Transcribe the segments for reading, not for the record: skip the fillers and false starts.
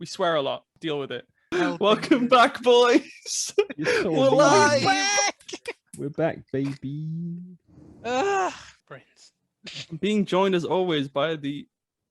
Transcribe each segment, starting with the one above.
We swear a lot. Deal with it. Helping Welcome back, boys. We're live. We're back, baby. Prince. I'm being joined as always by the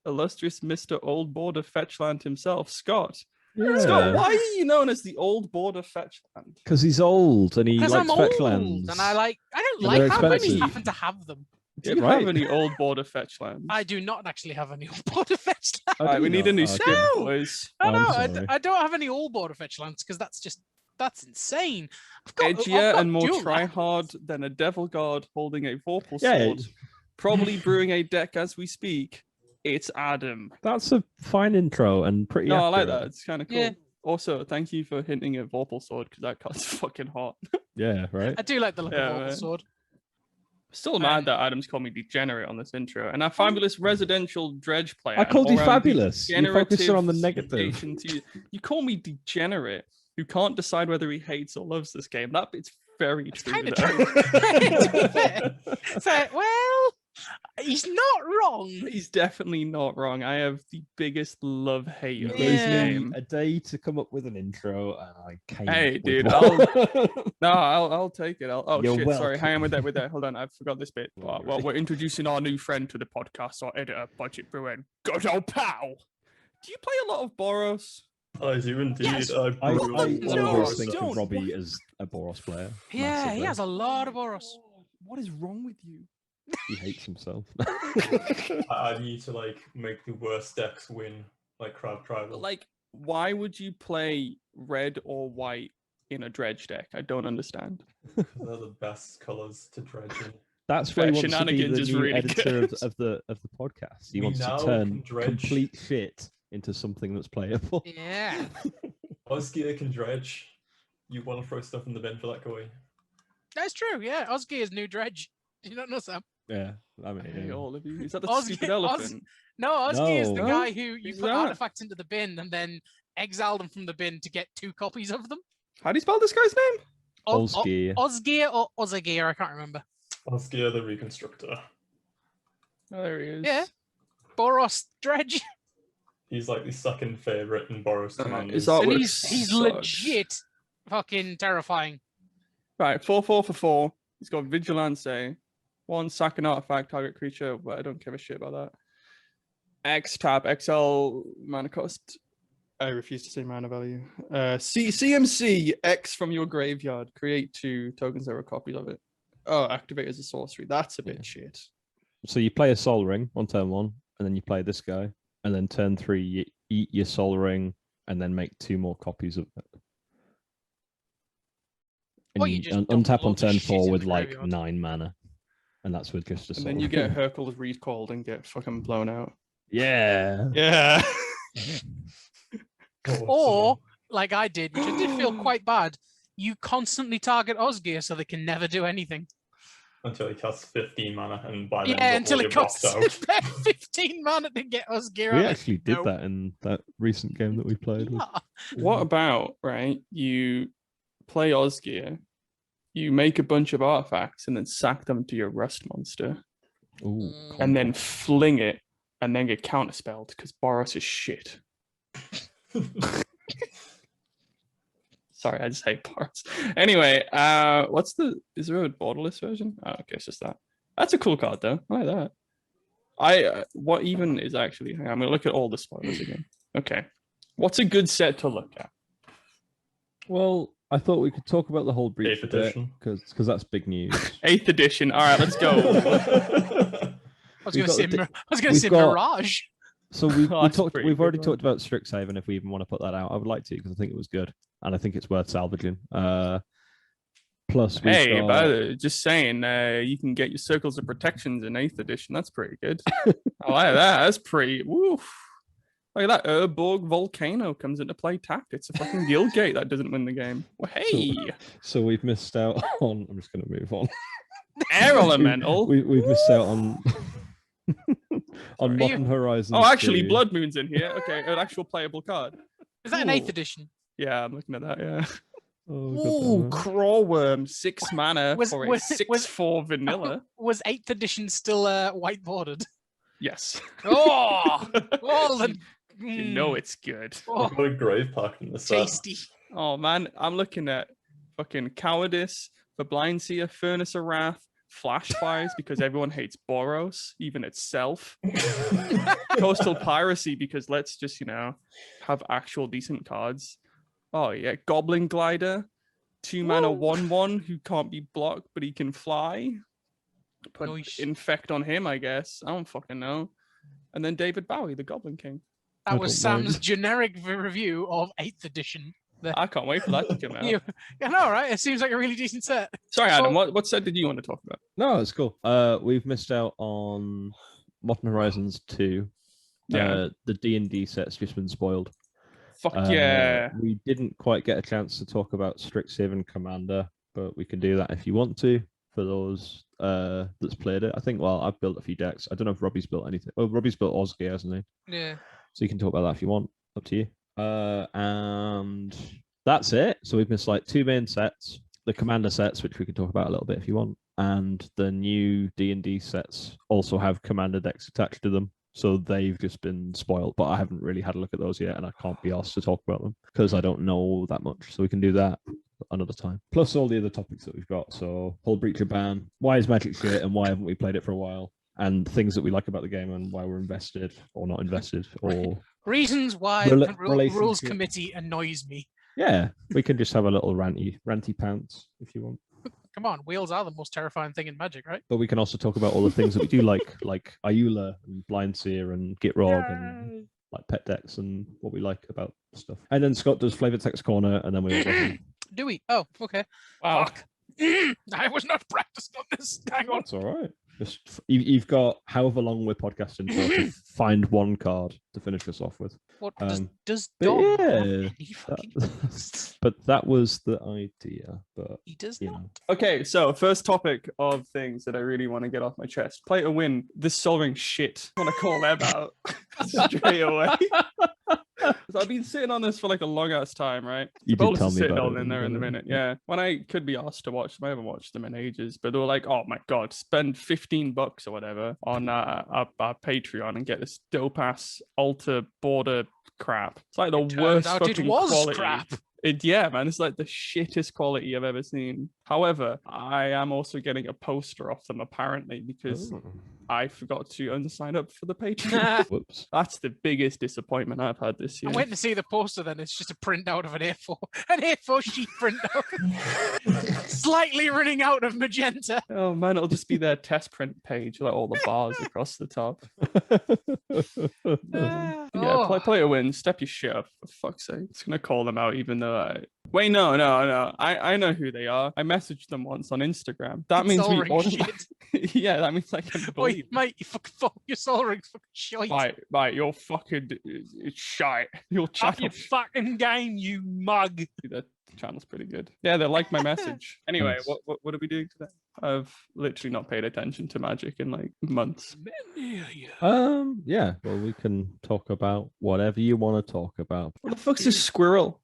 illustrious Mr. Old Border Fetchland himself, Scott. Yeah. Scott, why are you known as the Old Border Fetchland? Because he's old and he likes I'm old, Fetchlands. and I don't And like they're how many expensive. happen to have them. Do you have any Old Border Fetchlands? I do not actually have any old border fetchlands. Oh, Alright, do we you need a not? new Oh, skin, okay. boys. No, sorry. I don't have any old border fetchlands because that's insane. I've Edgier got and more dual try-hard than a Devil Guard holding a Vorpal sword. Probably brewing a deck as we speak. It's Adam. That's a fine intro and pretty No, I accurate. like that. It's kind of cool. Yeah. Also, thank you for hinting at Vorpal sword because that card's fucking hot. Yeah, right? I do like the look Yeah, of man. the sword. Still mad that Adam's called me degenerate on this intro. And our fabulous residential dredge player. I called you or fabulous. You focused on the degenerative negative. citation to you. You call me degenerate, who can't decide whether he hates or loves this game. That bit's very It's true. kind of though. true. To be fair. So, well, he's not wrong. He's definitely not wrong. I have the biggest love-hate You of gave this Yeah. me game. a day to come up with an intro and I came Hey, up with dude, one. I'll take it. Oh You're shit! Sorry, hang on welcome. with that. Hold on, I forgot this bit. Don't Well, worry. we're introducing our new friend to the podcast, our editor, Budget Bruin. Good old pal. Do you play a lot of Boros? I do indeed. Yes. I really No, always love think don't. of Robbie as a Boros player. Yeah, he massively. has a lot of Boros. What is wrong with you? He hates himself. I need to like make the worst decks win, like Crab Tribal. Like, why would you play red or white in a dredge deck? I don't understand. They're the best colors to dredge in. That's why he Fair wants to be shenanigans the is new really editor good. of the podcast. He We wants now to turn can dredge. complete shit into something that's playable. Yeah. Osgear can dredge. You want to throw stuff in the bin for that guy? That's true, yeah. Osgear's new dredge. Do you not know, Sam? Yeah, I mean, Hey, yeah. all of you. Is that the Osgear- stupid Os- elephant? No, Osgear is the No. guy who you Who's put that? artifacts into the bin and then exile them from the bin to get 2 copies of them. How do you spell this guy's name? Osgear. Osgear or Ozagear, I can't remember. Osgear the Reconstructor. Oh, there he is. Yeah. Boros dredge. He's like the second favorite in Boros Alright, Commanders. is that- And Artwork he's sucks. legit fucking terrifying. Right, 4/4 for 4. He's got Vigilance. 1 sack an artifact, target creature, but I don't give a shit about that. X tap, XL mana cost. I refuse to say mana value. CMC, X from your graveyard. Create 2 tokens, there are copies of it. Oh, activate as a sorcery. That's a bit Yeah. shit. So you play a Soul Ring on turn 1, and then you play this guy, and then turn 3 you eat your Soul Ring, and then make 2 more copies of it. And Or you you just dump untap on loads of turn shit 4 in with the like graveyard. 9 mana, and that's with just a And Soul then you Ring. get Hercules recalled and get fucking blown out. Yeah. Yeah. Or, like I did, which I did feel quite bad, you constantly target Osgear so they can never do anything. Until he casts 15 mana, and by then Yeah, you're until all it your box costs out. 15 mana to get Osgear We out. actually did No. that in that recent game that we played. With. Yeah. What about, right? You play Osgear, you make a bunch of artifacts, and then sack them to your Rust monster, Ooh, and then combo. fling it, and then get counterspelled because Boros is shit. Sorry, I just hate Boros. Anyway, is there a borderless version? Oh, okay, it's just that. That's a cool card though. I like that. What even is actually? Hang on, I'm gonna look at all the spoilers again. Okay, what's a good set to look at? Well, I thought we could talk about the whole breach Eighth a bit edition. because that's big news. 8th edition. All right, let's go. I was We've going to got say, the- I was going to we've say got- Mirage. So we That's talked. pretty We've already good one. talked about Strixhaven. If we even want to put that out, I would like to because I think it was good and I think it's worth salvaging. Plus, we've Hey, got... by the just saying, you can get your circles of protections in 8th edition. That's pretty good. I like that. That's pretty. Woof. Look at that. Urborg Volcano comes into play tapped. It's a fucking guild gate that doesn't win the game. Well, hey, So we've missed out on. I'm just going to move on. air elemental. We've missed out on on Are Modern you- Horizons. Oh, actually, 2. Blood Moon's in here. Okay, an actual playable card. Is that an Cool. 8th edition? Yeah, I'm looking at that. Yeah. Oh, Ooh, God damn it. Crawworm, 6 mana Was- for a was- 6/4 vanilla. Was 8th edition still white bordered? Yes. Oh, well then, You know it's good. Oh, I've got a grave pack in the set. tasty. Oh man, I'm looking at fucking Cowardice, the Blind Seer, Furnace of Wrath, Flash Fires because everyone hates Boros, even itself. Coastal Piracy because let's just, have actual decent cards. Oh yeah, Goblin Glider, 2-mana 1/1 who can't be blocked but he can fly. Put Nice. Infect on him, I guess. I don't fucking know. And then David Bowie, the Goblin King. That was don't mind. Sam's generic review of 8th edition. I can't wait for that to come out. Yeah, I know, right? It seems like a really decent set. Sorry, So- Adam, what set did you want to talk about? No, it's cool. We've missed out on Modern Horizons 2. Yeah. The D&D set's just been spoiled. Fuck yeah. We didn't quite get a chance to talk about Strixhaven Commander, but we can do that if you want to. For those that's played it, I think. Well, I've built a few decks. I don't know if Robbie's built anything. Oh, Robbie's built Osgay, hasn't he? Yeah. So you can talk about that if you want. Up to you. And that's it. So we've missed like 2 main sets, the Commander sets, which we can talk about a little bit if you want, and the new D&D sets also have Commander decks attached to them. So they've just been spoiled, but I haven't really had a look at those yet, and I can't be asked to talk about them because I don't know that much. So we can do that another time. Plus all the other topics that we've got. So Hullbreacher ban, why is Magic shit, and why haven't we played it for a while? And things that we like about the game and why we're invested or not invested, or Reasons why Rela- the Rules relationship. Committee annoys me. yeah, we can just have a little ranty pants if you want. Come on, wheels are the most terrifying thing in Magic, right? But we can also talk about all the things that we do like Ayula and Blind Seer and Gitrog and like pet decks and what we like about stuff. And then Scott does Flavor Text Corner, and then we. Do we? Oh, okay. Wow. Fuck. I was not practiced on this. Hang on. That's all right. Just you've got however long we're podcasting for to find one card to finish us off with. What Um, does but Dom have yeah, any fucking but that was the idea. But He does you not. know, Okay, so first topic of things that I really want to get off my chest. Play to win. This solving shit. I want to call them out straight away. 'Cause I've been sitting on this for like a long ass time, right? you Bolus did tell is me sitting about on it. in there in a minute. Yeah. When I could be asked to watch them, I haven't watched them in ages, but they were like, oh my God, spend $15 or whatever on our Patreon and get this dope ass altar border crap. It's like the It turns worst out fucking it was quality. crap. Yeah, man, it's like the shittest quality I've ever seen. However, I am also getting a poster off them apparently because Oh, I forgot to unsign up for the Patreon. whoops. That's the biggest disappointment I've had this I year. went to see the poster then. It's just a printout of an A4 sheet printout. Slightly running out of magenta. Oh man, it'll just be their test print page, like all the bars across the top. Yeah, Oh. play to win. Step your shit up, for fuck's sake. It's gonna call them out, even though wait, no. I know who they are. I messaged them once on Instagram. That means we Soul Ring automatically. Yeah, that means I can Oi, believe. mate, you fucking fuck your Soul Ring's fucking shite. Right, you're fucking it's shite. Your Off channel, your fucking game, you mug. the channel's pretty good. Yeah, they like my message. Anyway, Nice. what are we doing today? I've literally not paid attention to Magic in like months. Yeah. Well, we can talk about whatever you want to talk about. What the fuck's a squirrel?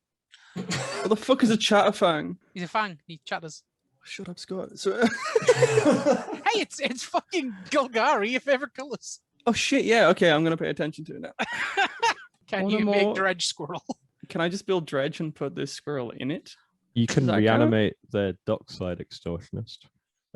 What the fuck is a chatterfang? He's a fang. He chatters. Shut up, Scott. So, Hey, it's fucking Golgari, your favorite colours. oh shit, yeah, okay, I'm gonna pay attention to it now. Can One you more- make Dredge Squirrel? Can I just build Dredge and put this squirrel in it? You can that count? reanimate the dockside extortionist,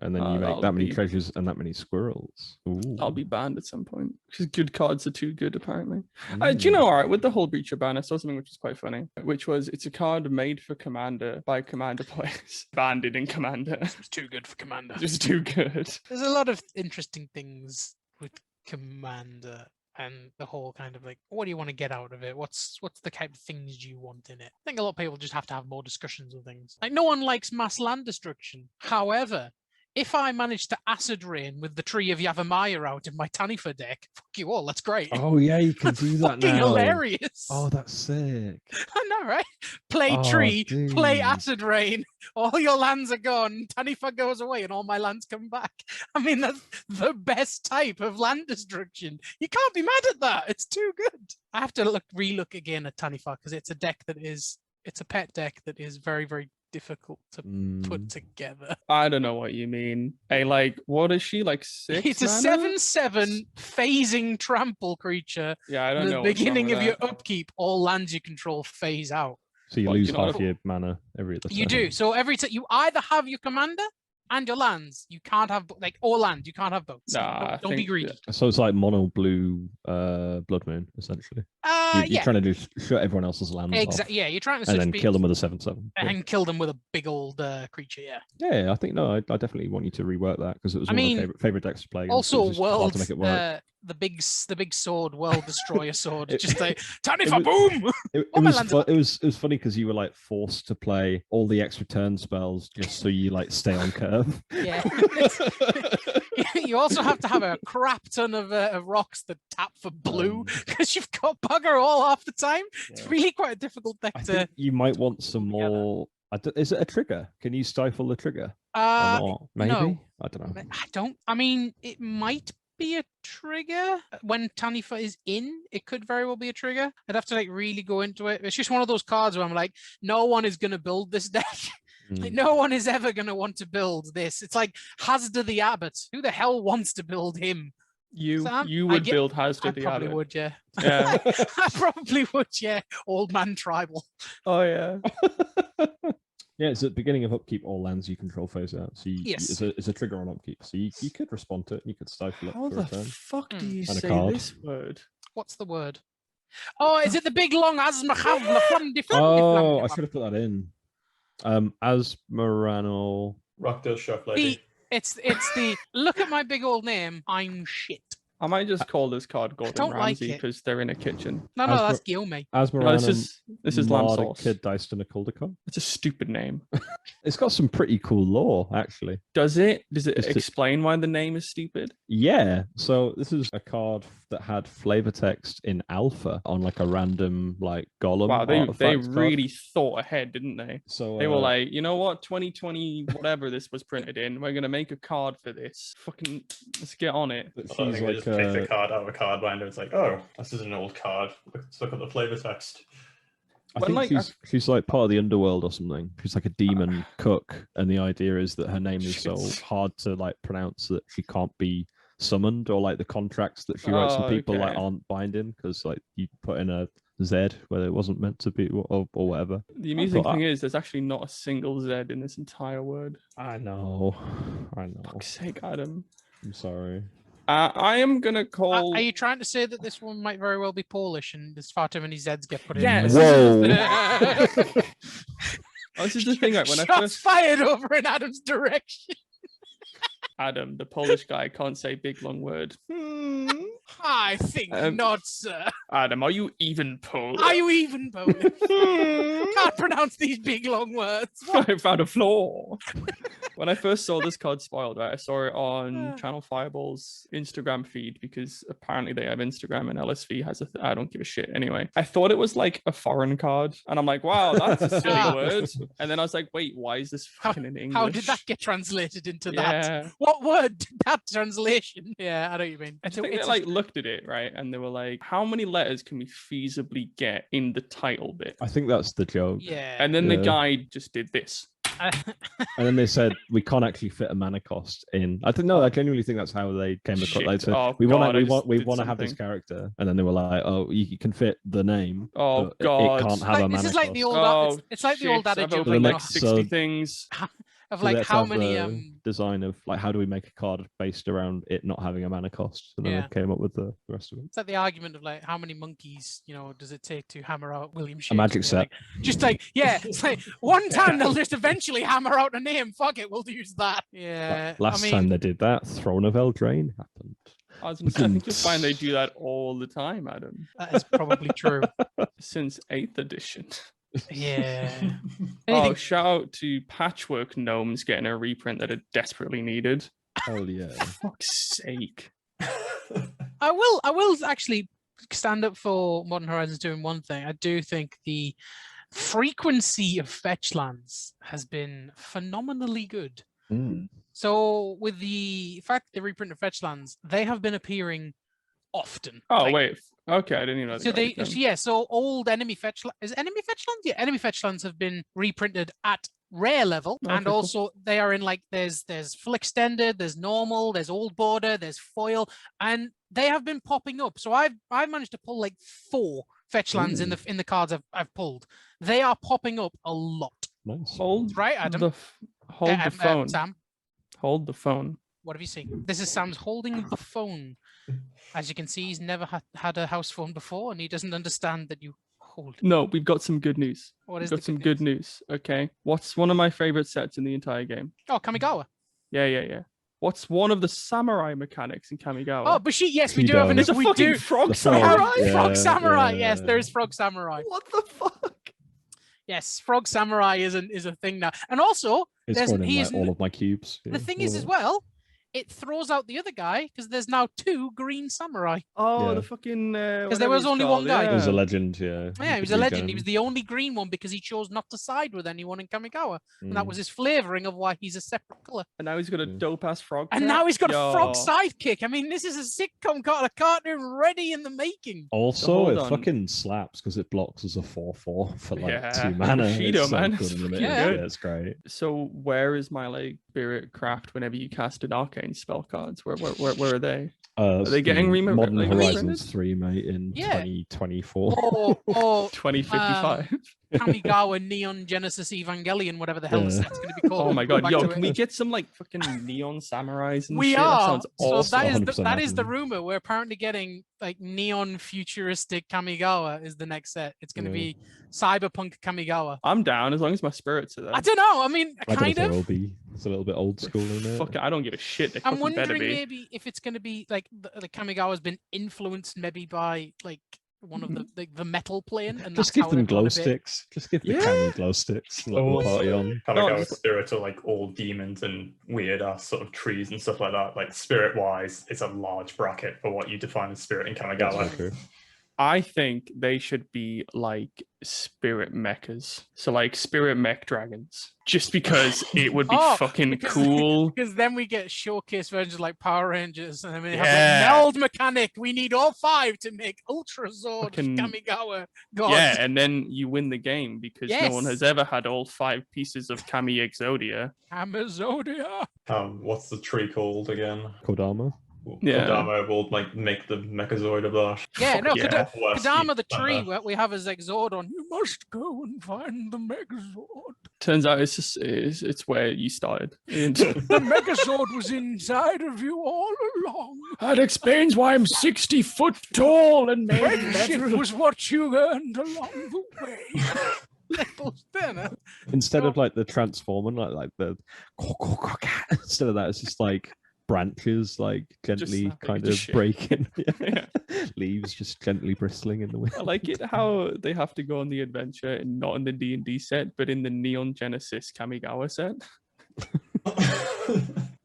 and then you make that'll that many be- treasures and that many squirrels. I'll be banned at some point because good cards are too good, apparently. Do Mm. you know, all right, with the whole Breacher ban, I saw something which was quite funny, which was it's a card made for Commander by Commander players, banned in Commander. It's too good for Commander. Just too good. There's a lot of interesting things with Commander and the whole kind of like, what do you want to get out of it? What's the kind of things you want in it? I think a lot of people just have to have more discussions of things. Like, no one likes mass land destruction. However, if I manage to acid rain with the Tree of Yavimaya out in my Tanifa deck, fuck you all, that's great. Oh yeah, you can That's do that fucking now. hilarious. Oh, that's sick. I know, right? Play Oh, tree, play dude. acid rain. All your lands are gone. Tanifa goes away, and all my lands come back. I mean, that's the best type of land destruction. You can't be mad at that. It's too good. I have to relook again at Tanifa because it's a deck that is. It's a pet deck that is very, very difficult to put together. I don't know what you mean. Hey, like, what is she, like 6 It's a mana? 7/7 phasing trample creature. Yeah, I At don't the know what's wrong beginning with of your that. upkeep, all lands you control phase out. So you Well, lose you know half what- your mana every other You turn. do. So every time you either have your commander and your lands. You can't have like all land. You can't have both. So Nah, I don't be think- greedy. So it's like mono blue Blood Moon, essentially. You're Yeah. trying to just shut everyone else's lands off. Exactly. Yeah, you're trying to And switch then beats kill them with a 7/7. Yeah. and kill them with a big old creature. Yeah. Yeah, I think I definitely want you to rework that because it was I one of mean, my favorite decks to play. against. Also, It was just hard world to make it work. the big sword, world destroyer sword. It- Just like turn it it for was- boom. It all my was lands fu- are it was funny because you were like forced to play all the extra turn spells just so you like stay on curve. Yeah. You also have to have a crap ton of rocks that tap for blue because you've got bugger all half the time. It's Yeah. really quite a difficult deck I to. think you might want some together. more. Is it a trigger? Can you stifle the trigger or Uh, not? Maybe. no. I don't know. I don't. I mean, it might be a trigger when Tanifa is in. It could very well be a trigger. I'd have to like really go into it. It's just one of those cards where I'm like, no one is gonna build this deck. Like, no one is ever gonna want to build this. It's like Hasda the Abbot. Who the hell wants to build him? You Sam, you I would get- build I Hasda the probably Abbot. would, yeah. Yeah. I probably would, yeah. Old man tribal. Oh yeah. Yeah, it's at the beginning of upkeep. All lands you control phase out. So Yes. it's a trigger on upkeep. So you could respond to it. You could stifle it How for the a turn. fuck do you And a say card. this word? What's the word? Oh, is it the big long Asmachavla Flamdy Oh, I should have put that in. Asmoranal. Rockdale Chef Lady. It's the look at my big old name. I'm shit. I might just call this card Gordon don't like Ramsay it. because they're in a kitchen. No, Asma- that's Guillaume. No, Asmoranum. this is lamb sauce. Kid diced in a Caldecott. It's a stupid name. It's got some pretty cool lore, actually. Does it? Does it It's just- explain why the name is stupid? Yeah. So this is a card that had flavor text in alpha on like a random like golem. Wow, they artifact card. really thought ahead, didn't they? So They were like, you know what, 2020, whatever this was printed in, we're gonna make a card for this. Fucking, let's get on it. that I don't she's think they like just picked a card out of a card binder. It's like, oh, this is an old card. Let's look at the flavor text. I When, think like, she's like part of the underworld or something. She's like a demon cook, and the idea is that her name is so Shit. hard to like pronounce that she can't be summoned, or like the contracts that she writes Oh, with people like okay. aren't binding because like you put in a Z where it wasn't meant to be or whatever. The amusing thought thing is, there's actually not a single Z in this entire word. I know. Fuck's sake, Adam. I'm sorry. I am gonna call. Are you trying to say that this one might very well be Polish and there's far too many Zs get put in? Yes. Whoa. Oh, this is the thing, right? When I Shots first fired over in Adam's direction. Adam, the Polish guy, can't say big long word. I think not, sir. Adam, are you even Polish? Are you even Polish? Can't pronounce these big long words. What? I found a flaw. When I first saw this card spoiled, right, I saw it on Channel Fireball's Instagram feed because apparently they have Instagram and LSV has I don't give a shit. Anyway, I thought it was like a foreign card, and I'm like, wow, that's a silly Ah. word. And then I was like, wait, why is this fucking in English? How did that get translated into that? Yeah. What word did that translation? Yeah, I know what you mean. I think they like looked at it, right, and they were like, how many letters can we feasibly get in the title bit? I think that's the joke. yeah. And then the Yeah. guy just did this. And then they said we can't actually fit a mana cost in. I think no, I genuinely think that's how they came across. Shit. They said Oh, we want God, I to just did have this something. character, and then they were like, oh, you can fit the name. Oh, but God. it can't have a Like, mana this is like cost. the old. Oh, it's like the old shit, adage I've of opened opened like, like like so- 60 things. of So like let's how have many the design of like how do we make a card based around it not having a mana cost, and then Yeah. they came up with the rest of it. It's like the argument of like how many monkeys, does it take to hammer out William A Shakespeare? magic set. Like, just like, yeah, it's like one time they'll just eventually hammer out a name. Fuck it, we'll use that. Yeah. Last I mean, time they did that, Throne of Eldraine happened. I think you'll find they do that all the time, Adam. that is probably true. Since 8th edition. Yeah. Oh, Anything- shout out to Patchwork Gnomes getting a reprint that it desperately needed. Hell yeah. Fuck's sake. I will actually stand up for Modern Horizons doing one thing. I do think the frequency of Fetchlands has been phenomenally good. Mm. So with the fact they reprinted Fetchlands, they have been appearing often. Oh, Like, wait. Okay, I didn't even know So they so old enemy Fetchlands. Is enemy Fetchlands? Yeah, enemy Fetchlands have been reprinted at rare level, Okay, and cool. also they are in like there's full extended, there's normal, there's old border, there's foil, and they have been popping up. So I've managed to pull like 4 Fetchlands in the cards I've pulled. They are popping up a lot. Nice. Hold Right, Adam? hold the phone. Sam, Hold the phone. what have you seen? This is Sam's holding the phone. As you can see, he's never had a house phone before, and he doesn't understand that you hold. No, we've got some good news. What We've is got the some good good news. Okay. What's one of my favorite sets in the entire game? Oh, Kamigawa. Yeah. What's one of the samurai mechanics in Kamigawa? Oh, Bushi. Yes, we do have an. There's a We fucking do. frog The frog. We have samurai. Frog Samurai. yeah. Yes, there is Frog Samurai. What the fuck? Yes, Frog Samurai is a thing now, and also It's there's going he in is like all of my cubes. the thing is as well. It throws out the other guy because there's now 2 green samurai. Oh, Yeah. the fucking. Because there was only one guy. It was a legend, yeah. Yeah, he was could a legend. He regen was the only green one because he chose not to side with anyone in Kamigawa, and that Mm. was his flavoring of why he's a separate color. And now he's got a Mm. dope ass frog. And pet? now he's got a frog Yo. sidekick. I mean, this is a sitcom card, a cartoon ready in the making. Also, hold it on. fucking slaps because it blocks as a 4/4 for like Yeah, 2 mana. Bushido, It's so man, good it's in the fucking mix. good. Yeah, it's great. So where is my like spirit craft whenever you cast an arcane spell cards? Where are they? Are they getting Modern like, Horizons reprinted? 3, mate, in Yeah. 2024. Or 2055. Kamigawa Neon Genesis Evangelion, whatever the hell Yeah. this set's going to be called. Oh my Go god, back yo, to can it. we get some like fucking neon samurais and We shit? are. That sounds So awesome. that is 100% that is the happening. rumor. We're apparently getting like neon futuristic Kamigawa is the next set. It's going to Yeah. be cyberpunk Kamigawa. I'm down as long as my spirits are there. I don't know. I mean, I don't know if kind it will of. be. It's a little bit old school in it. Fuck it, I don't give a shit. They I'm fucking better wondering be. maybe if it's going to be like the Kamigawa's been influenced maybe by like one of the metal plane, and Just that's give how them they've gone glow a bit- sticks. Just give the Yeah. Kami glow sticks. And let Oh, the party on. Kamigawa just- spirits are like all demons and weird ass sort of trees and stuff like that. Like spirit wise, it's a large bracket for what you define as spirit in That's Kamigawa. very true. I think they should be like spirit mechas. So like spirit mech dragons. Just because it would be Oh, fucking because- cool. Because then we get showcase versions like Power Rangers, and then we have Yeah. like meld mechanic. We need all 5 to make Ultra Zord Fucking- Kamigawa gods. Yeah, and then you win the game because no one Yes. has ever had all 5 pieces of Kami Exodia. Amazonia. What's the tree called again? Kodama. Yeah. Kodama will like make the Mechazoid of that. Yeah, no, yeah. Kadama the tree what we have as Exodon. You must go and find the Megazord. Turns out it's just it's where you started. And The Megazord was inside of you all along. that explains why I'm 60 foot tall and made Friendship metal. was what you earned along the way. Nipples dinner. Instead So- of like the transforming, like the instead of that, it's just like branches, like gently like, kind just of shit. breaking. Yeah. Leaves just gently bristling in the wind. I like it how they have to go on the adventure and not in the D&D set, but in the Neon Genesis Kamigawa set.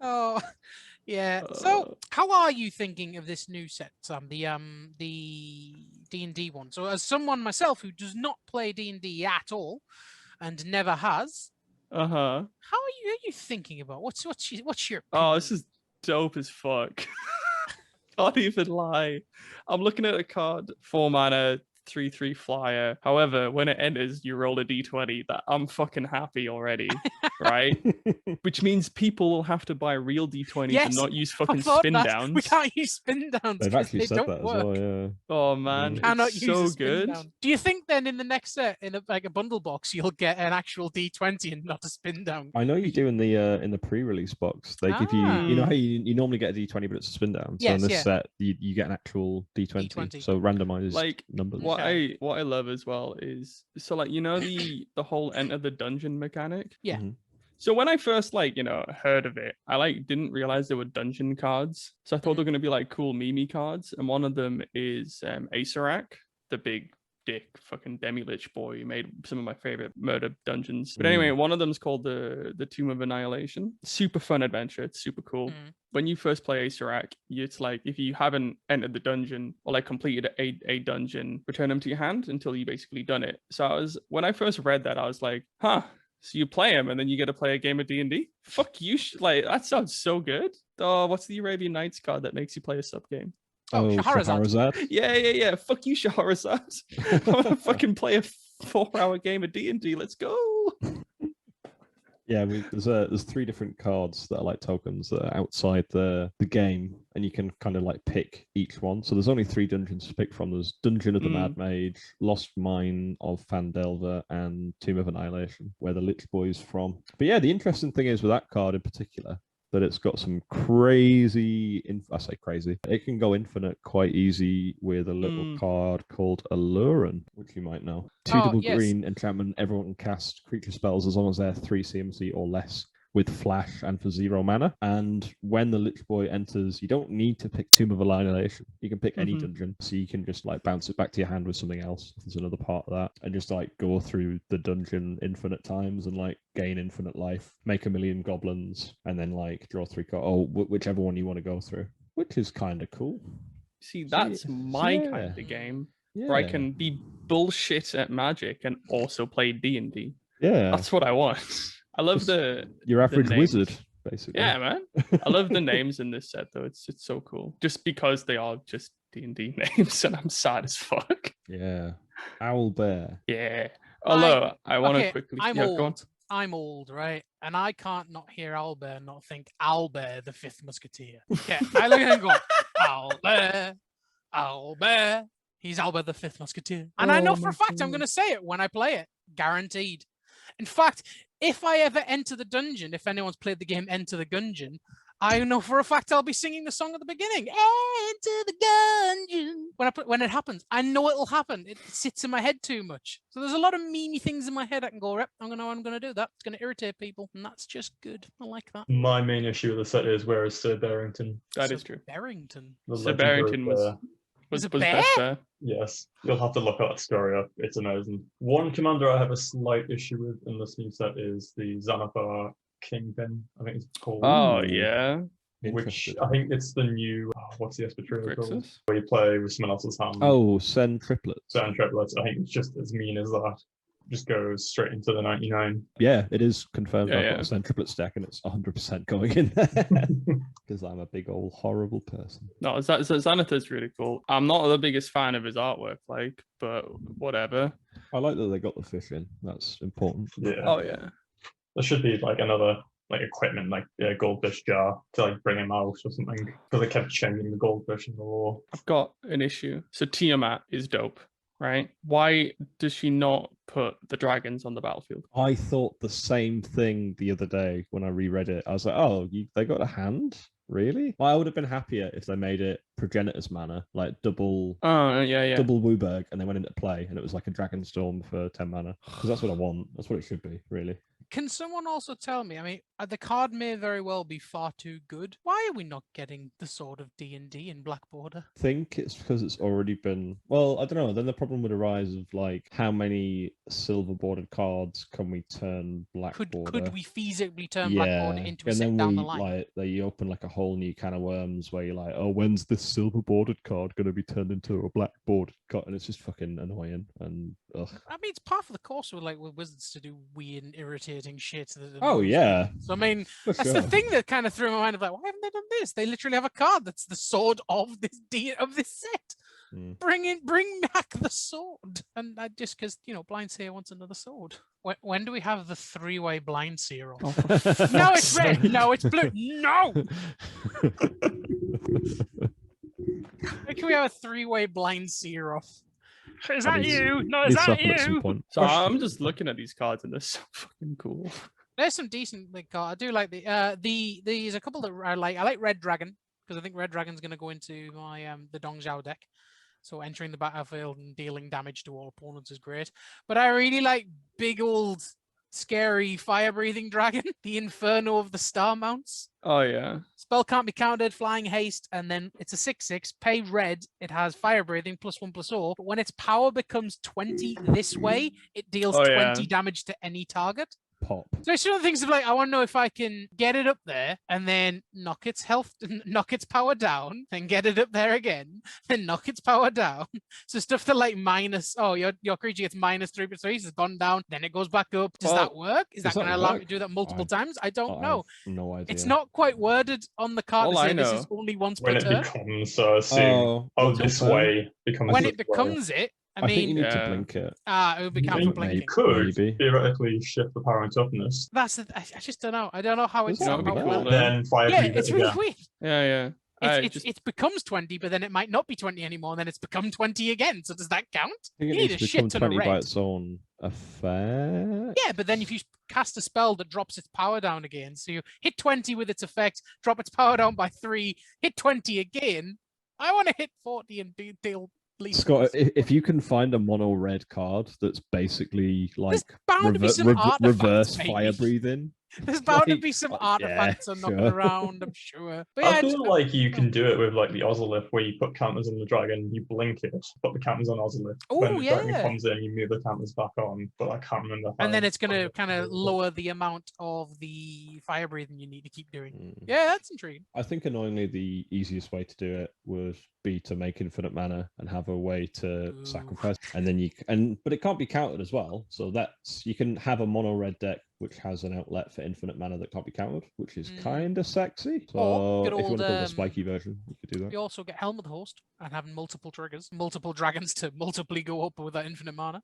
Oh, yeah. So, Uh, how are you thinking of this new set, Sam? The D&D one. So, as someone myself who does not play D&D at all and never has, Uh-huh. how are you thinking about what's your Oh, this opinion? is dope as fuck. Can't even lie. I'm looking at a card, 4 mana, 3/3 flyer. However, when it enters, you roll a d20. That I'm fucking happy already, right? Which means people will have to buy real d20s Yes, and not use I fucking thought spin that. downs. We can't use spin downs. They've 'cause actually they said don't that as work. well, yeah. Oh man, Mm. Cannot it's use so a spin good. down. Do you think then in the next set, in a bundle box, you'll get an actual D20 and not a spin down? I know you do in the pre-release box. They give you, you know how you normally get a D20, but it's a spin down. So in Yes, this yeah. set, you get an actual D20. D20. So randomized Like, numbers. What Okay. I love as well is so like the whole enter the dungeon mechanic. Yeah. Mhm. So when I first heard of it, I didn't realize there were dungeon cards. So I thought they were gonna be like cool Mimi cards, and one of them is Astoria, the big dick fucking demi-lich boy who made some of my favorite murder dungeons. But anyway, one of them's called the Tomb of Annihilation. Super fun adventure. It's super cool. Mm. When you first play Astoria, it's like if you haven't entered the dungeon or like completed a dungeon, return them to your hand until you basically done it. So when I first read that, I was like, huh. So you play them and then you get to play a game of D&D? Fuck you. That sounds so good. Oh, what's the Arabian Nights card that makes you play a sub game? Oh, Shahrazad. Shahrazad. Yeah. Fuck you, Shahrazad. I want to fucking play a 4-hour game of D&D. Let's go. Yeah, there's 3 different cards that are like tokens that are outside the game, and you can kind of like pick each one. So there's only 3 dungeons to pick from. There's Dungeon of the Mad Mage, Lost Mine of Fandelver, and Tomb of Annihilation, where the Lich Boy's from. But yeah, the interesting thing is with that card in particular, that it's got some crazy, I say crazy, it can go infinite quite easy with a little card called Allurin, which you might know. 2 double green enchantment, everyone can cast creature spells as long as they're 3 CMC or less, with flash and for 0 mana. And when the Lich Boy enters, you don't need to pick Tomb of Annihilation. You can pick any dungeon, so you can just like bounce it back to your hand with something else if there's another part of that, and just like go through the dungeon infinite times and like gain infinite life, make a million goblins, and then like draw 3 cards, whichever one you want to go through, which is kind of cool. See, that's my kind of game, where I can be bullshit at Magic and also play D&D. Yeah, that's what I want. I love your average wizard, basically. Yeah, man. I love the names in this set, though. It's so cool. Just because they are just D&D names, and I'm sad as fuck. Yeah. Owlbear. Yeah. Although, I want to quickly... I'm old, right? And I can't not hear Owlbear and not think Owlbear, the 5th Musketeer. Okay, I look at him and go, Owlbear, Owlbear. He's Owlbear, the 5th Musketeer. And I know for a fact I'm going to say it when I play it. Guaranteed. In fact, if I ever enter the dungeon, if anyone's played the game Enter the Gungeon, I know for a fact I'll be singing the song at the beginning. Enter the Gungeon. When it happens, I know it'll happen. It sits in my head too much. So there's a lot of memey things in my head I can go, rep, I'm going to do that. It's going to irritate people, and that's just good. I like that. My main issue with the set is, where is Sir Barrington? That is true. Barrington. Sir Barrington was a bear? best there. Yes, you'll have to look at that story up. It's amazing. One commander I have a slight issue with in this new set is the Xanathar Kingpin, I think it's called. Oh, yeah. Which I think it's the new, what's the Esper trio called? Where you play with someone else's hand. Oh, Send Triplets. Send Triplets. I think it's just as mean as that. Just goes straight into the 99. Yeah, it is confirmed. Yeah, I've got a Send Triplet stack, and it's 100% going in there. Because I'm a big old horrible person. No, Xanathar's really cool. I'm not the biggest fan of his artwork, but whatever. I like that they got the fish in. That's important. Yeah. Oh, yeah. There should be another equipment, a goldfish jar to bring him out or something, because they kept changing the goldfish in the lore. I've got an issue. So Tiamat is dope, right? Why does she not put the dragons on the battlefield? I thought the same thing the other day when I reread it. I was like, oh, they got a hand? Really? Well, I would have been happier if they made it Progenitor's mana, double double Wooburg, and they went into play, and it was like a Dragon Storm for 10 mana. Because that's what I want. That's what it should be, really. Can someone also tell me, I mean, the card may very well be far too good. Why are we not getting the Sword of D&D in Black Border? I think it's because it's already been... Well, I don't know. Then the problem would arise of, how many silver-bordered cards can we turn Black Border? Could we feasibly turn Black Border into a set down the line? They open, a whole new can of worms where you're like, oh, when's this silver-bordered card going to be turned into a black-bordered card? And it's just fucking annoying. And, ugh. I mean, it's part of the course with Wizards to do weird and irritating shit. Oh yeah. So I mean, that's the thing that kind of threw my mind of why haven't they done this? They literally have a card that's the sword of this set. Bring back the sword. And just because Blindseer wants another sword. When do we have the 3-way Blindseer off? No, it's red. No, it's blue. No. When can we have a 3-way Blindseer off? Is that you? No, is that you? So I'm just looking at these cards and they're so fucking cool. There's some decent cards. I do like there's a couple that I like. I like Red Dragon because I think Red Dragon's going to go into my the Dong Zhao deck. So entering the battlefield and dealing damage to all opponents is great. But I really like big old scary fire-breathing dragon, the Inferno of the Star Mounts. Oh, yeah. Spell can't be countered, flying haste, and then it's a 6/6. Pay red. It has fire-breathing, +1/+0. But when its power becomes 20 this way, it deals 20 damage to any target. Pop. So it's one of the things of I want to know if I can get it up there and then knock its health, knock its power down, then get it up there again, then knock its power down. So stuff that minus, your creature gets -3/3, it's gone down, then it goes back up. Does that work? Is that going to allow me to do that multiple times? I don't know. I have no idea. It's not quite worded on the card to say this is only once per turn. When it becomes, so I assume, this way becomes when it becomes it, I I think you mean, need Yeah. to blink it. it would be I count for think blinking. you could Maybe. theoretically shift the power and toughness, That's the, I just don't know. I don't know how Does it's that You know, it'd be work? cool, and though. then fire Yeah, breathe it's it really again. weird. Yeah. It becomes 20, but then it might not be 20 anymore, and then it's become 20 again. So does that count? I think it You need needs a to become shit ton of 20 by red. its own effect. Yeah, but then if you cast a spell that drops its power down again, so you hit 20 with its effect, drop its power down by 3, hit 20 again. I want to hit 40 and deal lethal. Scott, if you can find a mono red card that's basically like bound to be some artifacts, reverse maybe. fire breathing, There's bound to like, be some yeah, artifacts are knocking sure. around, I'm sure. But I yeah, feel like you can do it with like the Ozolith, where you put counters on the dragon, you blink it, put the counters on Ozolith. When Oh, the dragon yeah. comes in, you move the counters back on. But I can't remember how. and then it's going to how kind of it lower the amount of the fire breathing you need to keep doing. Mm. Yeah, that's intriguing. I think annoyingly the easiest way to do it would be to make infinite mana and have a way to Ooh. sacrifice, and then but it can't be countered as well. So that's you can have a mono red deck which has an outlet for infinite mana that can't be countered, which is kind of sexy. So Or good if you want to build a old, spiky version, you could do that. You also get Helm of the Host and having multiple triggers, multiple dragons to multiply go up with that infinite mana.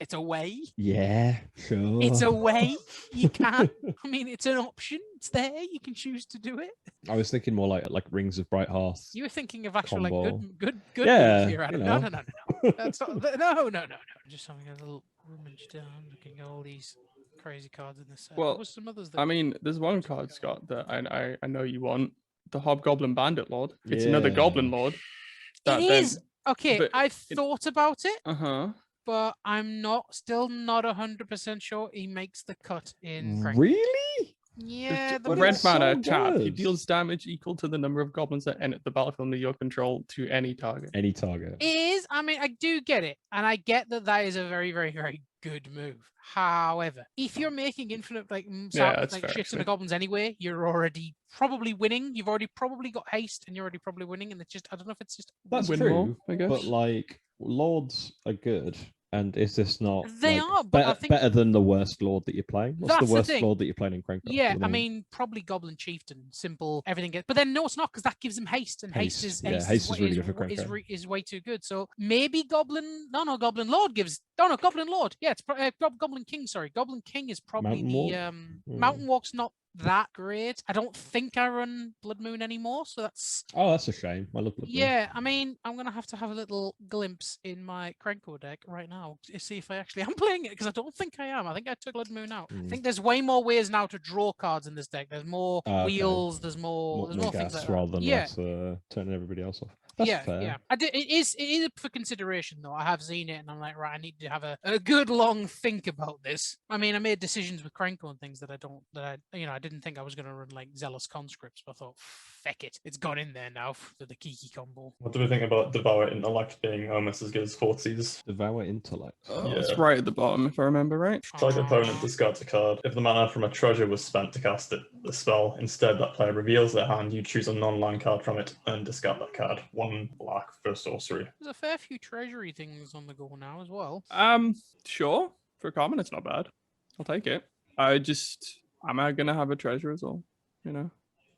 It's a way. Yeah, sure. It's a way. You can. I mean, it's an option. It's there. You can choose to do it. I was thinking more like Rings of Bright Hearth. You were thinking of actual Combo. like good Yeah, moves here, Adam. you No, know. no. That's not, no. Just having a little rummage down, looking at all these crazy cards in this set. Well, There was some others that I mean, there's one card, Scott, that I know you want. The Hobgoblin Bandit Lord. It's another Yeah. Goblin Lord. it is. Okay, but I've thought about it, Uh-huh. but I'm still not 100% sure he makes the cut in Crank. Really? Yeah, The the red so mana tap. He good. deals damage equal to the number of goblins that enter the battlefield under your control to any target. Any target. It is. I mean, I do get it, and I get that is a very, very, very good move. However, if you're making infinite that's fair, shit to actually. the goblins anyway, you're already probably winning. You've already probably got haste, and you're already probably winning. And it's just I don't know if it's just That's Win true, more, I guess. but like lords are good, and is this not They like, are, but I think better than the worst lord that you're playing? What's That's the the worst thing. lord that you're playing in Crankcraft? yeah, I mean probably Goblin Chieftain, simple, everything gets. But then no, it's not because that gives him haste, and haste Haste, is yeah, haste, haste is really is, good for is, Crankcraft. is way too good. So maybe Goblin Goblin Lord gives. Goblin Lord. Yeah, it's Goblin King. Sorry, Goblin King is probably Mountain Walk? Mountain Walk's not that great. I don't think I run Blood Moon anymore, so that's Oh, that's a shame. I love Blood Moon. yeah. I mean, I'm gonna have to have a little glimpse in my Cranko deck right now to see if I actually am playing it, because I don't think I am. I think I took Blood Moon out. I think there's way more ways now to draw cards in this deck. There's more Okay. wheels. There's more More things gas like rather that. than Yeah. less turning everybody else off. That's fair. Yeah. It is up for consideration though. I have seen it and I'm like, right, I need to have a good long think about this. I mean, I made decisions with Cranko and things that I didn't think I was gonna run like Zealous Conscripts, but I thought, feck it. It's gone in there now for the Kiki combo. What do we think about Devour Intellect being almost as good as Fortseas? Devour Intellect. It's Yeah. right at the bottom, if I remember right. Target opponent discards a card. If the mana from a treasure was spent to cast the spell, instead that player reveals their hand, you choose a non-land card from it and discard that card. 1 black for sorcery. There's a fair few treasury things on the go now as well. Sure. For common, it's not bad. I'll take it. Am I gonna have a treasure as well? You know?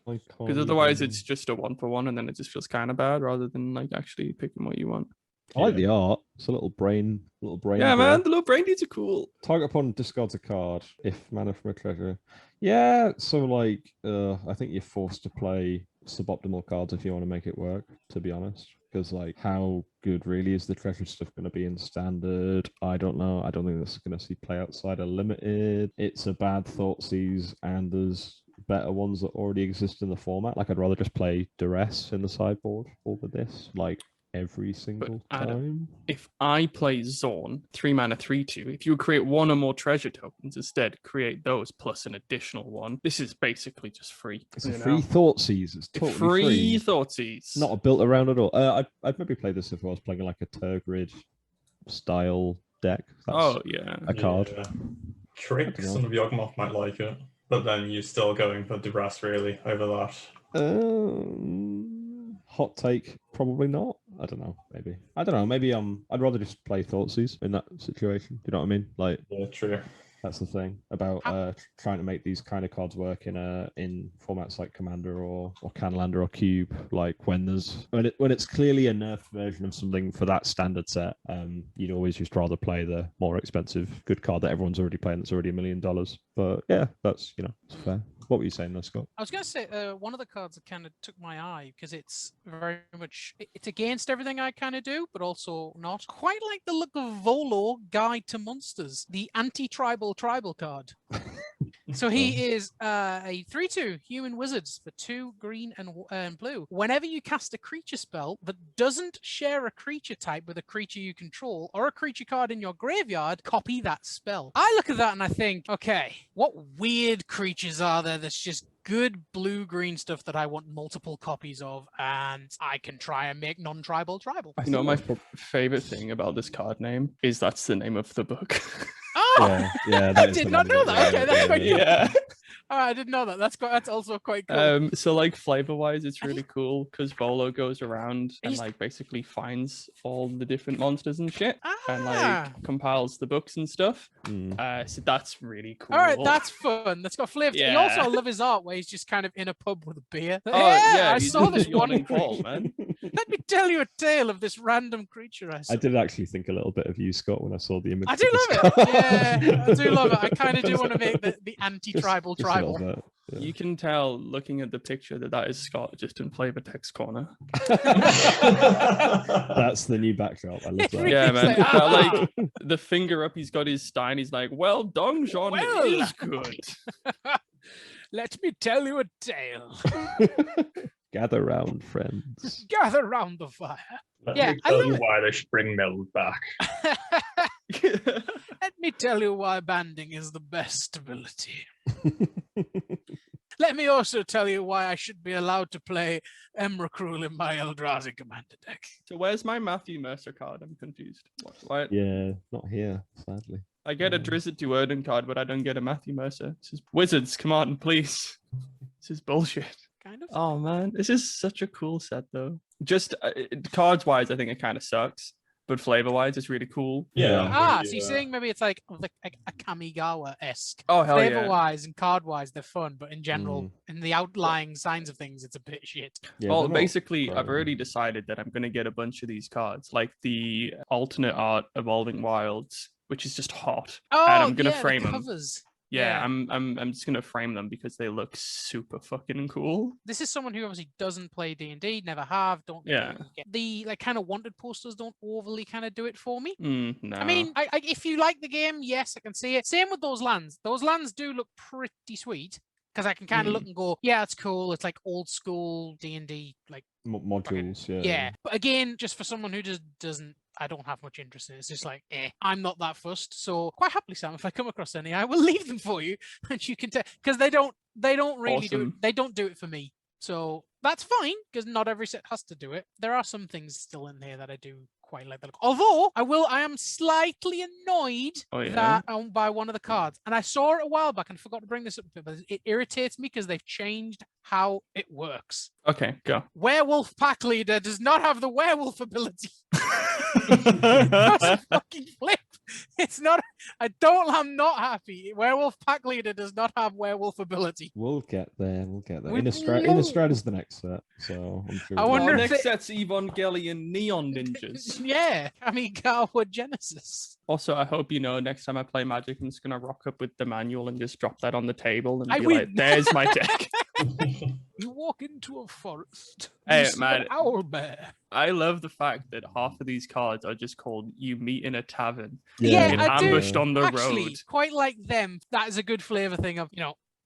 Because otherwise it's just a 1-for-1 and then it just feels kind of bad rather than like actually picking what you want. I like the art. It's a little brain. Yeah, draw. man, the little brain dudes are cool. Target opponent discards a card if mana from a treasure. Yeah, so like I think you're forced to play suboptimal cards if you want to make it work, to be honest. Because like how good really is the treasure stuff going to be in standard? I don't know. I don't think this is going to see play outside of limited. It's a bad Thoughtseize, and there's better ones that already exist in the format. Like I'd rather just play Duress in the sideboard over this. Like every single Adam, time. If I play Zorn, 3 mana, 3/2, if you create 1 or more treasure tokens instead, create those plus an additional 1. This is basically just free. It's a free Thoughtseize. It's totally free. Thoughtseize. Not built around at all. I'd maybe play this if I was playing like a Tergrid style deck. That's Oh yeah. a card. Yeah. Trick, some of Yawgmoth might like it. But then you're still going for Devouring really over that. Hot take, probably not. I don't know. Maybe I don't know. Maybe I'd rather just play Thoughtseize in that situation. Do you know what I mean? Like Yeah, true. That's the thing about trying to make these kind of cards work in formats like Commander or Canlander or Cube. Like when it's clearly a nerfed version of something for that standard set, you'd always just rather play the more expensive good card that everyone's already playing that's already $1 million. But yeah, that's it's fair. What were you saying, though, Scott? I was going to say one of the cards that kind of took my eye because it's very much it's against everything I kind of do, but also not quite like the look of Volo Guide to Monsters, the Anti-Tribal Tribal card. So he is a 3/2 human wizards for 2 green and blue. Whenever you cast a creature spell that doesn't share a creature type with a creature you control or a creature card in your graveyard, copy that spell. I look at that and I think, okay, what weird creatures are there that's just good blue-green stuff that I want multiple copies of, and I can try and make non-tribal tribal. You know, my favorite thing about this card name is that's the name of the book. Oh, yeah, I did not know that. Okay, that's quite cool. Yeah. Oh, I didn't know that. That's also quite cool. So like flavor-wise, it's really cool because Volo goes around and like basically finds all the different monsters and shit, and like compiles the books and stuff. So that's really cool. All right, that's fun. That's got flavor. Yeah. You also love his art where he's just kind of in a pub with a beer. Oh yeah, I saw this one. Fall, man. Let me tell you a tale of this random creature I saw. I did actually think a little bit of you, Scott, when I saw the image. I do love it. Yeah, I do love it. I kind of do want to make the anti-tribal tribal. Yeah. You can tell looking at the picture that is Scott just in flavor text corner. That's the new backdrop. I love that. Yeah, man. Like the finger up, he's got his stein. He's like, well, Donjon is good. Let me tell you a tale. Gather round, friends. Gather round the fire. Let Yeah, me I tell love you it. why they should bring Mill back. Let me tell you why banding is the best ability. Let me also tell you why I should be allowed to play Emrakul in my Eldrazi Commander deck. So where's my Matthew Mercer card? I'm confused. What? Yeah, not here, sadly. I get a Drizzt to Erden card, but I don't get a Matthew Mercer. This is Wizards, come on, please. This is bullshit. Kind of. Oh man, this is such a cool set though. Just cards wise, I think it kind of sucks, but flavor wise, it's really cool. Yeah. So you're saying maybe it's like a Kamigawa-esque. Oh hell yeah. Flavor-wise and card-wise, they're fun, but in general, in the outlying signs of things, it's a bit shit. Yeah, Well, they're not basically, I've very- already decided that I'm gonna get a bunch of these cards, like the alternate art Evolving Wilds, which is just hot. Oh, And I'm gonna yeah, frame the 'em. covers. Yeah, Yeah. I'm just gonna frame them because they look super fucking cool. This is someone who obviously doesn't play D&D, never have, don't Yeah. get the like kind of wanted posters don't overly kind of do it for me. No. I mean, I if you like the game, yes, I can see it. Same with those lands. Those lands do look pretty sweet because I can kind of look and go, yeah, it's cool. It's like old school D&D, like modules. yeah. But again, just for someone who just doesn't, I don't have much interest in it. It's just like, I'm not that fussed. So quite happily, Sam, if I come across any, I will leave them for you, and you can tell because they don't really do it. Awesome. They don't do it for me. So that's fine because not every set has to do it. There are some things still in here that I do quite like the look. Although I am slightly annoyed that by one of the cards, and I saw it a while back and forgot to bring this up, but it irritates me because they've changed how it works. Okay, go. Werewolf Pack Leader does not have the werewolf ability. That's a fucking flip. It's not. I'm not happy. Werewolf Pack Leader does not have werewolf ability. We'll get there. We Innistrad is the next set, so I'm sure. I we'll wonder get if next they- set's Evangelion Neon Ninjas. Yeah, Kamigawa Genesis. Also, I hope you know next time I play Magic, I'm just gonna rock up with the manual and just drop that on the table and I be will. like, "There's my deck." You walk into a forest. Hey, you see man. an owl bear. I love the fact that half of these cards are just called "You Meet in a Tavern." Yeah, Get I do. ambushed on the Actually, road. quite like them. That is a good flavor thing of,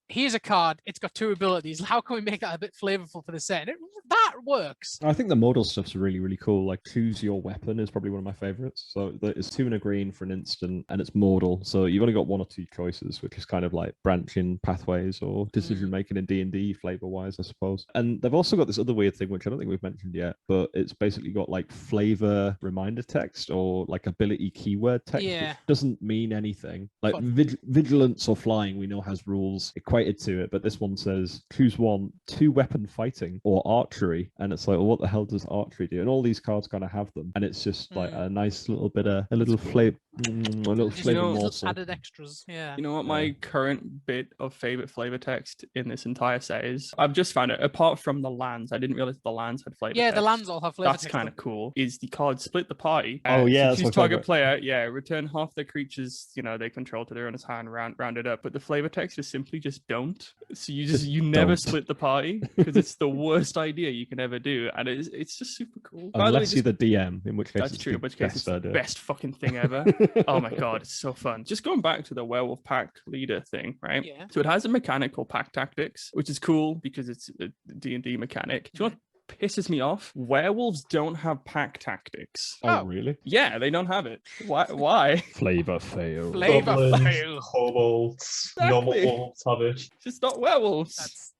here's a card. It's got 2 abilities. How can we make that a bit flavorful for the set? That works. I think the modal stuff's really, really cool. Like, choose your weapon is probably one of my favorites. So it's 2 and a green for an instant, and it's modal. So you've only got 1 or 2 choices, which is kind of like branching pathways or decision making in D&D flavor wise, I suppose. And they've also got this other weird thing, which I don't think we've mentioned yet, but it's basically got like flavor reminder text or like ability keyword text, Yeah. which doesn't mean anything. Like But- vigilance or flying, we know has rules. equated to it, but this one says choose one, 2-weapon fighting or archery, and it's like, well, what the hell does archery do? And all these cards kind of have them, and it's just like a nice little bit of a little flavor, Just flavor little morsel. added extras. Yeah. You know what my current bit of favorite flavor text in this entire set is? I've just found it. Apart from the lands, I didn't realize the lands had flavor. Yeah, text. the lands all have flavor That's text. kind of cool. Is the card split the party? Oh, yeah, so that's choose my target favourite. player. Yeah, return half the creatures they control to their owner's hand, round it up. But the flavor text is simply just don't. So you never don't. split the party because it's the worst idea you can ever do, and it's just super cool. By the way, Unless you're the DM, in which case that's it's true. the In which case, best it's the idea. best fucking thing ever. Oh my god, it's so fun. Just going back to the werewolf pack leader thing, right? Yeah. So it has a mechanic called pack tactics, which is cool because it's a D&D mechanic. Do you know what pisses me off? Werewolves don't have pack tactics. Oh, really? Yeah, they don't have it. Why? Flavor fail. Flavor Goblins, fail. kobolds, normal Exactly. wolves have it. Just not werewolves.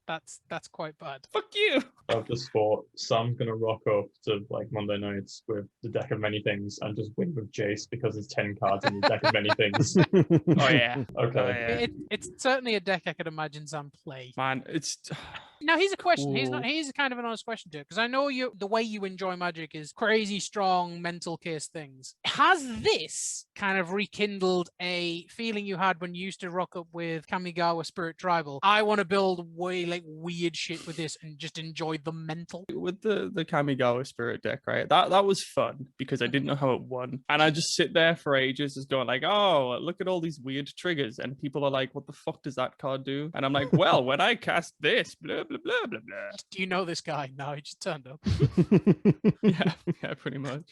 That's quite bad. Fuck you. I've just thought Sam's gonna rock up to like Monday nights with the deck of many things and just win with Jace because there's 10 cards in the deck of many things. Oh yeah. Okay. Oh, yeah. It's certainly a deck I could imagine Sam play. Man, it's Now here's a question. Cool. Here's kind of an honest question to it, because I know the way you enjoy Magic is crazy strong mental case things. Has this kind of rekindled a feeling you had when you used to rock up with Kamigawa Spirit Tribal? I want to build way like weird shit with this and just enjoy the mental. with the Kamigawa Spirit deck, right? That was fun because I didn't know how it won, and I just sit there for ages, just going like, "Oh, look at all these weird triggers," and people are like, "What the fuck does that card do?" And I'm like, "Well, when I cast this, blah blah blah blah blah." Do you know this guy? No, he just turned up. Yeah, pretty much.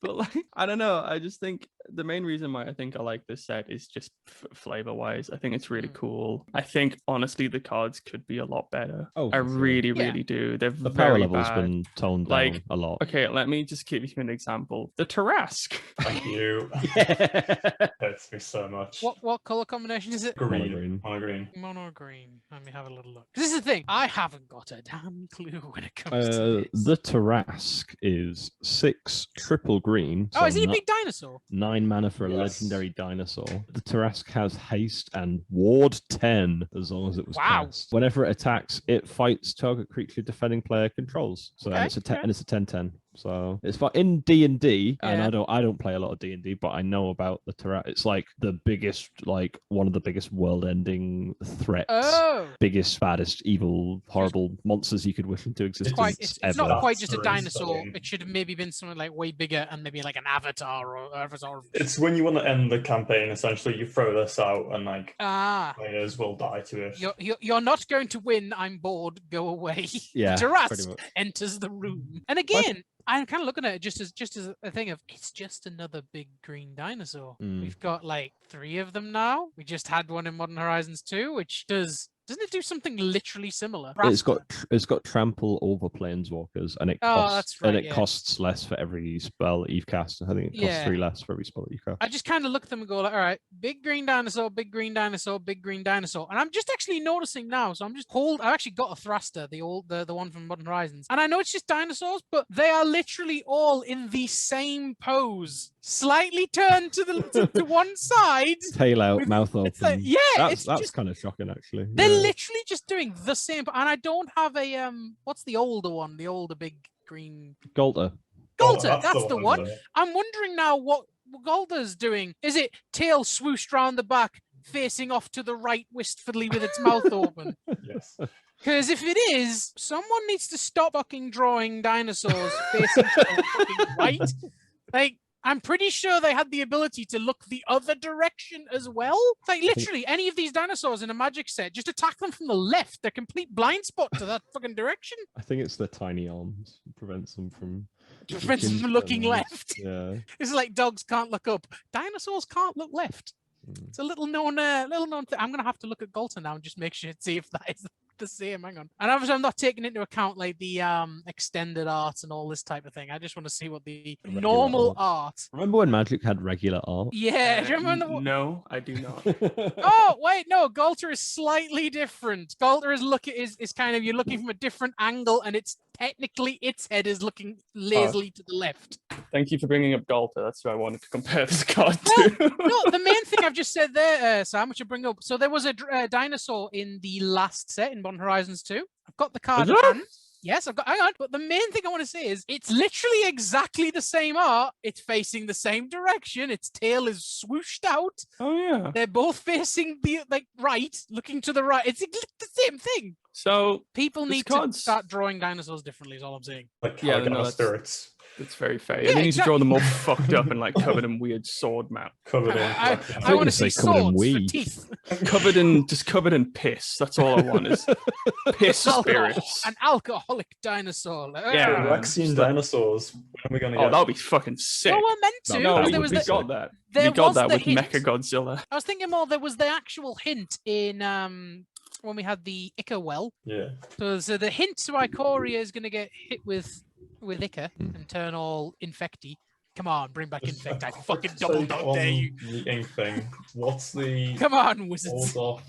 But like, I don't know. I just think the main reason why I think I like this set is just flavor wise. I think it's really cool. I think honestly the cards could be a lot better. Oh, I for sure. really, Yeah. really do. They're The very power level's bad. been toned Like, down a lot. Okay, let me just give you an example. The Tarrasque. Thank you. Yeah. Hurts me so much. What color combination is it? Green. Mono-green. Mono green. Mono green. Let me have a little look. This is the thing. I haven't got a damn clue when it comes to this. The Terrasque is 6 triple green. Oh, is he a so big dinosaur? 9 mana for a Yes. legendary dinosaur. The Terrasque has haste and ward 10 as long as it was Wow. cast. Whenever it attacks, it fights target creature defending player controls. So Okay, and it's a 10/10. So it's in D&D, and Yeah. I don't play a lot of D&D, but I know about the Terrasque. It's like the biggest, like one of the biggest world-ending threats. Oh. Biggest, baddest, evil, horrible monsters you could wish into existence It's ever. not quite just a That's dinosaur. insane. It should have maybe been something like way bigger and maybe like an avatar or avatar. It's when you want to end the campaign, essentially, you throw this out and like Ah. players will die to it. You're not going to win. I'm bored. Go away. Yeah, The pretty Terrasque much. enters the room. And again, I'm kind of looking at it just as a thing of it's just another big green dinosaur. Mm. We've got like 3 of them now. We just had one in Modern Horizons 2, which doesn't it do something literally similar? It's got trample over planeswalkers, and it Oh, costs that's right, yeah. costs less for every spell that you've cast. I think it costs Yeah. 3 less for every spell that you cast. I just kind of look at them and go like, all right, big green dinosaur, big green dinosaur, big green dinosaur. And I'm just actually noticing now. So I've actually got a Thruster, the one from Modern Horizons. And I know it's just dinosaurs, but they are literally all in the same pose. Slightly turned to one side. Tail out, with- mouth open. It's like, yeah, it's that's just, kind of shocking, actually. they're Yeah. literally just doing the same. And I don't have a what's the older one? The older big green Golter. Golter. That's the one. there. I'm wondering now what Golder's doing. Is it tail swooshed round the back, facing off to the right wistfully with its mouth open? Yes. Because if it is, someone needs to stop fucking drawing dinosaurs facing to the fucking right. Like, I'm pretty sure they had the ability to look the other direction as well. Like, literally, any of these dinosaurs in a Magic set, just attack them from the left. They're complete blind spot to that fucking direction. I think it's the tiny arms prevents them from Prevents them from looking left. Yeah. This is like dogs can't look up. Dinosaurs can't look left. Mm. It's a little known thing. I'm gonna have to look at Galton now and just make sure to see if that is the same. Hang on. And obviously I'm not taking into account like the extended art and all this type of thing. I just want to see what the Regular normal art. Remember when Magic had regular art? Yeah, do you remember? No, I do not. Oh wait, no. Galter is slightly different. Galter is kind of you're looking from a different angle, and it's technically its head is looking lazily to the left. Thank you for bringing up Galta. That's who I wanted to compare this card Well, to. No, the main thing I've just said there, Sam, which I bring up. So there was a dinosaur in the last set in Modern Horizons 2. I've got the card Was at there? hand. Yes, I've got. Hang on, but the main thing I want to say is it's literally exactly the same art. It's facing the same direction. Its tail is swooshed out. Oh yeah. They're both facing the right, looking to the right. It's the same thing. So People This need to card's- start drawing dinosaurs differently. Is all I'm saying. Like Yeah, Kamigawa no, that's- spirits it's very fair. Yeah, And they need to draw them all fucked up and like covered in weird sword map. covered in. I thought want you to see said covered in swords for weed. teeth. Covered in piss. That's all I want is piss spirits. An alcoholic dinosaur. Yeah. Terraxian dinosaurs. When are we gonna Oh, get? that would be fucking sick. Well, we're meant to. No, because we there was would we be the, got that. there We got was that the with hint. Mechagodzilla. I was thinking more. There was the actual hint in when we had the Ica well. Yeah. So the hint to Ikoria is going to get hit with Ica and turn all infecty. Come on, bring back Just a infect. I quick fucking double take dog dare on you. The ink thing. What's the Come on, wizards. hold off?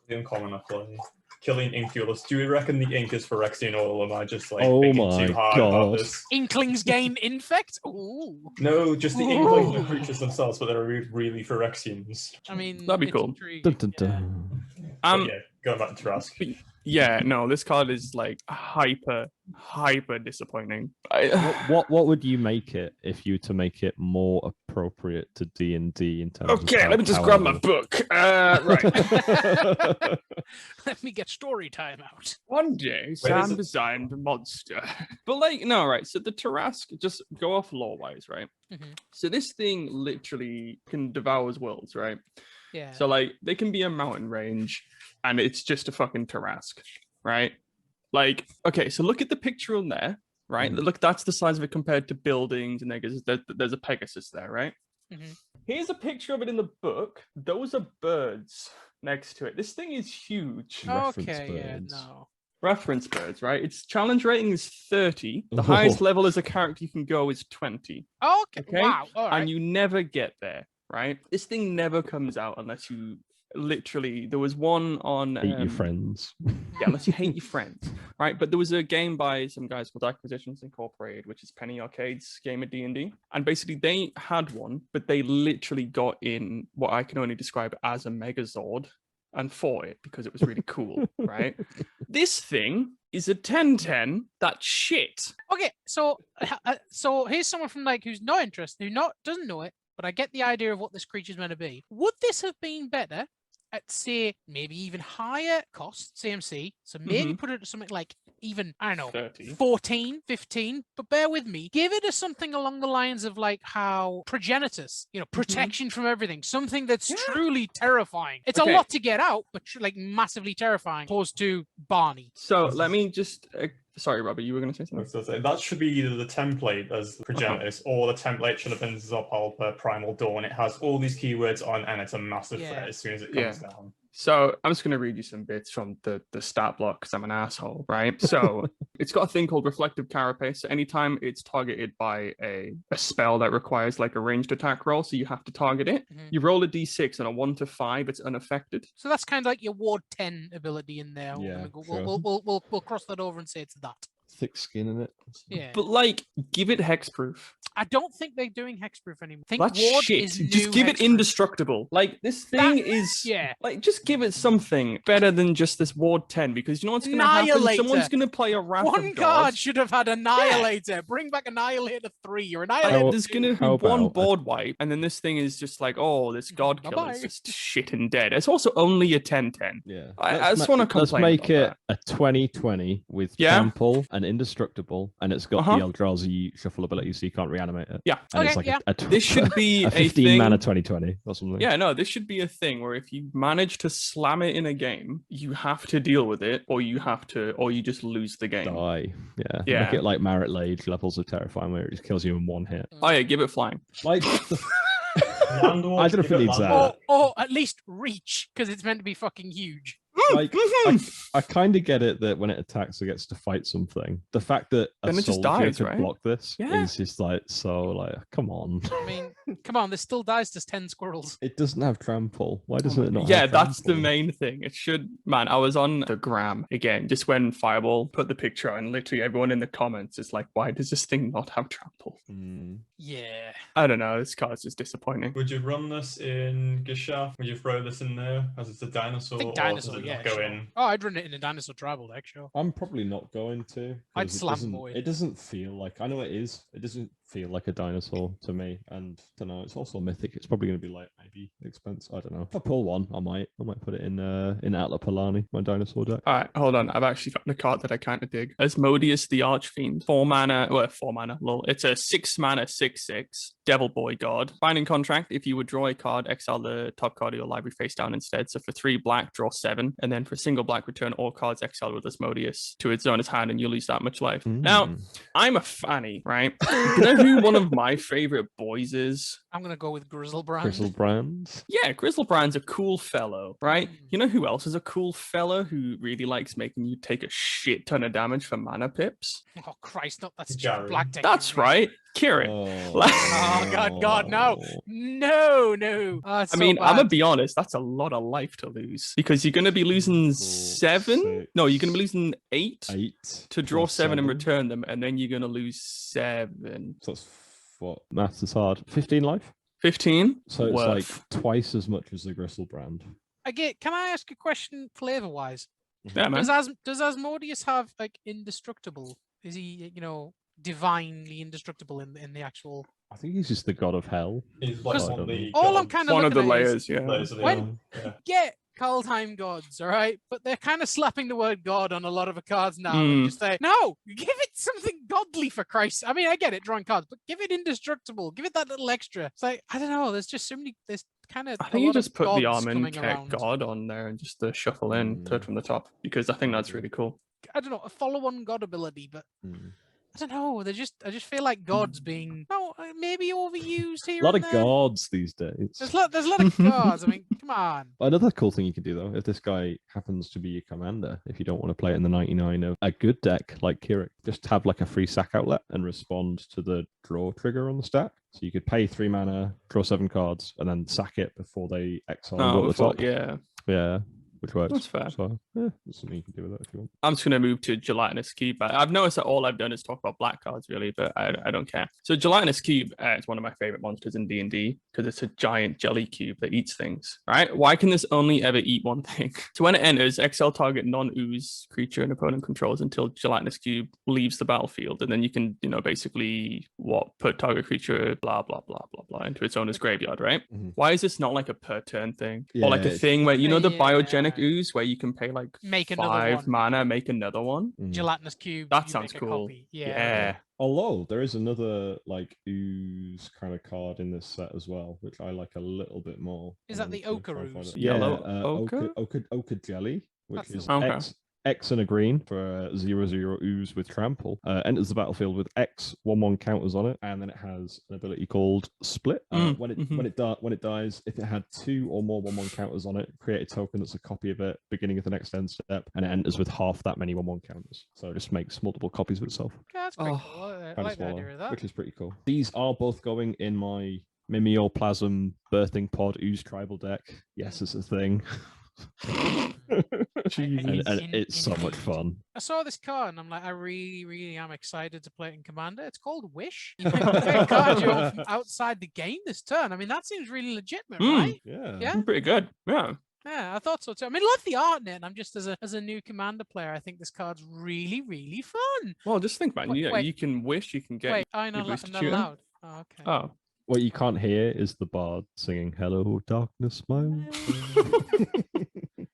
The uncommon I play. Killing ink fuelers. Do you reckon the ink is Phyrexian or am I just like Oh thinking my too hard God. about this? Inklings gain infect. Ooh. No, just the inklings are creatures themselves, but they're really Phyrexians. I mean, That'd be it's cool. intriguing, Dun, dun, yeah. dun. But yeah, going back to Terrasque. Yeah, no, this card is like hyper disappointing. What would you make it if you were to make it more appropriate to D&D in terms of Okay, let me just grab my book. Right. Let me get story time out. One day, is Sam it? designed a monster. But like, no, right. So the Terrasque, just go off lore-wise, right? Mhm. So this thing literally can devour worlds, right? Yeah. So like, they can be a mountain range, and it's just a fucking Terrasque, right? Like, okay, so look at the picture on there, right? Look, that's the size of it compared to buildings, and there's a Pegasus there, right? Mhm. Here's a picture of it in the book. Those are birds next to it. This thing is huge. Reference Okay, yeah, birds. no. Reference birds, right? Its challenge rating is 30. The highest level as a character you can go is 20. Okay, Okay, wow. All right. And you never get there, right? This thing never comes out unless you literally. There was one on. Hate your friends. Yeah, unless you hate your friends, right? But there was a game by some guys called Acquisitions Incorporated, which is Penny Arcade's game of D&D, and basically they had one, but they literally got in what I can only describe as a Megazord and fought it because it was really cool, right? This thing is a 10-10. That's shit. Okay, so here's someone from like who's not interested, doesn't know it, but I get the idea of what this creature's meant to be. Would this have been better at say maybe even higher cost CMC? So maybe put it at something like even I don't know 30. 14, 15, but bear with me. Give it a something along the lines of like how Progenitus, protection from everything, something that's truly terrifying. It's Okay. a lot to get out, but like massively terrifying, opposed to Barney. So let me just. Sorry, Robbie, you were going to say I was something? gonna say, that should be either the template as Progenitus, or the template should have been Zopalpa Primal Dawn. It has all these keywords on, and it's a massive Yeah. threat as soon as it comes down. So I'm just going to read you some bits from the stat block because I'm an asshole, right? So it's got a thing called Reflective Carapace. So anytime it's targeted by a spell that requires like a ranged attack roll, so you have to target it. Mhm. You roll a d6 and a 1 to 5, it's unaffected. So that's kind of like your Ward 10 ability in there. Yeah, We'll, sure. we'll cross that over and say it's that. Thick skin in it. Yeah. But like, give it hexproof. I don't think they're doing hexproof anymore. I think That's Ward shit. is Just new give it hexproof. indestructible. Like this thing is. Yeah. Like, just give it something better than just this Ward 10, because you know what's going to happen? Annihilator. Someone's going to play a Wrath One of God. card should have had Annihilator. Bring back Annihilator 3 or And Annihilator. then there's going to be how one about a- board wipe, and then this thing is just like, oh, this God killer Bye-bye. is just shit and dead. It's also only a 10-10. Yeah. I just wanna Let's complain make about it a 2020 with Yeah. trample and indestructible, and it's got Uh-huh. the Eldrazi shuffle ability, so you can't reanimate it. Yeah. And it's Okay, like yeah. a This should be a a 15 thing. mana 2020 or something. Yeah, no, this should be a thing where if you manage to slam it in a game, you have to deal with it, or you just lose the game. Die. Yeah. Yeah. Make it like Marit Lage levels of terrifying, where it just kills you in one hit. Oh yeah, give it flying. Like, Landward, I don't know if give it needs Landward. that. Or at least reach, because it's meant to be fucking huge. like I kind of get it that when it attacks, it gets to fight something. The fact that a Then it just soldier dies, could right? block this Yeah. is just like so. Like, come on. I mean, Come on, this still dies to 10 squirrels. It doesn't have trample. Why doesn't it not? Yeah, have that's the trample? main thing. It should, man. I was on the gram again, just when Fireball put the picture, and literally everyone in the comments is like, "Why does this thing not have trample?" Yeah. I don't know. This card's just disappointing. Would you run this in Geschaft? Would you throw this in there as it's a dinosaur? I think or dinosaur, does it yeah, not go sure. in? Oh, I'd run it in a Dinosaur Tribal deck, sure. I'm probably not going to. 'cause I'd it slam doesn't- Void. It doesn't feel like, I know it is. It doesn't feel like a dinosaur to me. And I don't know. It's also mythic. It's probably going to be like maybe expensive. I don't know. If I pull one, I might put it in Atla Polani, my dinosaur deck. All right, hold on. I've actually found a card that I kind of dig. Asmodeus the Archfiend. 4 mana, lol. It's a 6 mana, 6/6 Devil Boy God. Binding contract. If you would draw a card, exile the top card of your library face down instead. So for 3 black, draw 7. And then for single black, return all cards exiled with Asmodeus to its owner's hand, and you lose that much life. Now, I'm a fanny, right? You know who one of my favorite boys is? I'm going to go with Grizzlebrand. Grizzlebrand. Yeah, Grizzlebrand's a cool fellow, right? You know who else is a cool fellow who really likes making you take a shit ton of damage for mana pips? Oh, Christ, not that Gary. stupid black deck. That's right, Kieran. Oh, God, no. No. Oh, it's I so mean, I'm gonna bad. be honest, that's a lot of life to lose because you're gonna be losing 7. 6. No, you're gonna be losing 8 8 to draw 7 and return them, and then you're gonna lose 7. So that's what? Maths is hard. 15 life. 15. So it's Worth. like twice as much as the Grizzlebrand. Again, can I ask a question flavor-wise? Yeah, man. Does Asmodeus have, like, indestructible? Is he, divinely indestructible in the actual... I think he's just the god of hell. He's like Because one of the all I'm gods. kind of One of the looking at is, layers, yeah. Layers of the When- elm, yeah. get Kaldheim gods, all right? But they're kind of slapping the word god on a lot of the cards now. And just say, no, give it something godly for Christ. I mean, I get it, drawing cards, but give it indestructible. Give it that little extra. It's like, I don't know, there's just so many, there's kind of I think you just put the gods Armin coming around. God on there and just shuffle in third from the top because I think that's really cool. I don't know, a follow-on god ability, but I don't know. I just feel like gods being maybe overused here. A lot and of there. gods these days. There's a lot of gods. I mean, come on. Another cool thing you can do though, if this guy happens to be your commander, if you don't want to play it in the 99 of a good deck like Kirik, just have like a free sack outlet and respond to the draw trigger on the stack. So you could pay 3 mana, draw 7 cards, and then sack it before they exile and go at the top. Yeah. Which works. That's fair. So yeah, there's something you can do with that if you want. I'm just going to move to Gelatinous Key, but I've noticed that all I've done is talk about black cards, really, but I don't care. So Gelatinous Cube is one of my favorite monsters in D&D because it's a giant jelly cube that eats things, right? Why can this only ever eat one thing? So when it enters, exile target non-ooze creature an opponent controls until Gelatinous Cube leaves the battlefield, and then you can, basically put target creature blah, blah, blah, blah, blah into its owner's graveyard, right? Why is this not like a per turn thing? Or like a thing where, the biogenic ooze where you can pay like Make another 5 one. mana, make another one? Gelatinous cube. That you sounds make a cool. copy. Yeah. Although there is another like ooze kind of card in this set as well, which I like a little bit more. Is that the I'm gonna try ochre and find ooze? it. Yellow Yeah, ochre? ochre jelly, which That's the is one. Okay. X and a green for a 0/0 ooze with trample. Enters the battlefield with X 1/1 counters on it, and then it has an ability called Split. When it dies, if it had 2 or more 1/1 counters on it, create a token that's a copy of it, beginning of the next end step, and it enters with half that many 1/1 counters. So it just makes multiple copies of itself. Okay, that's pretty Oh, cool. I Kind of like the idea smaller, of that. which is pretty cool. These are both going in my Mimeoplasm Birthing Pod Ooze Tribal deck. Yes, it's a thing. and it's so much fun. I saw this card and I'm like, I really, really am excited to play it in Commander. It's called Wish. You can play a card from outside the game this turn. I mean, that seems really legitimate, right? Yeah. Yeah. Pretty good. Yeah. Yeah, I thought so too. I mean, I love the art in it. And I'm just as a new Commander player, I think this card's really, really fun. Well, just think, man. Wait. You can wish, you can get. Wait, I'm your not boosted not shooter. allowed. Oh, okay. Oh. What you can't hear is the bard singing "Hello, darkness, my old friend."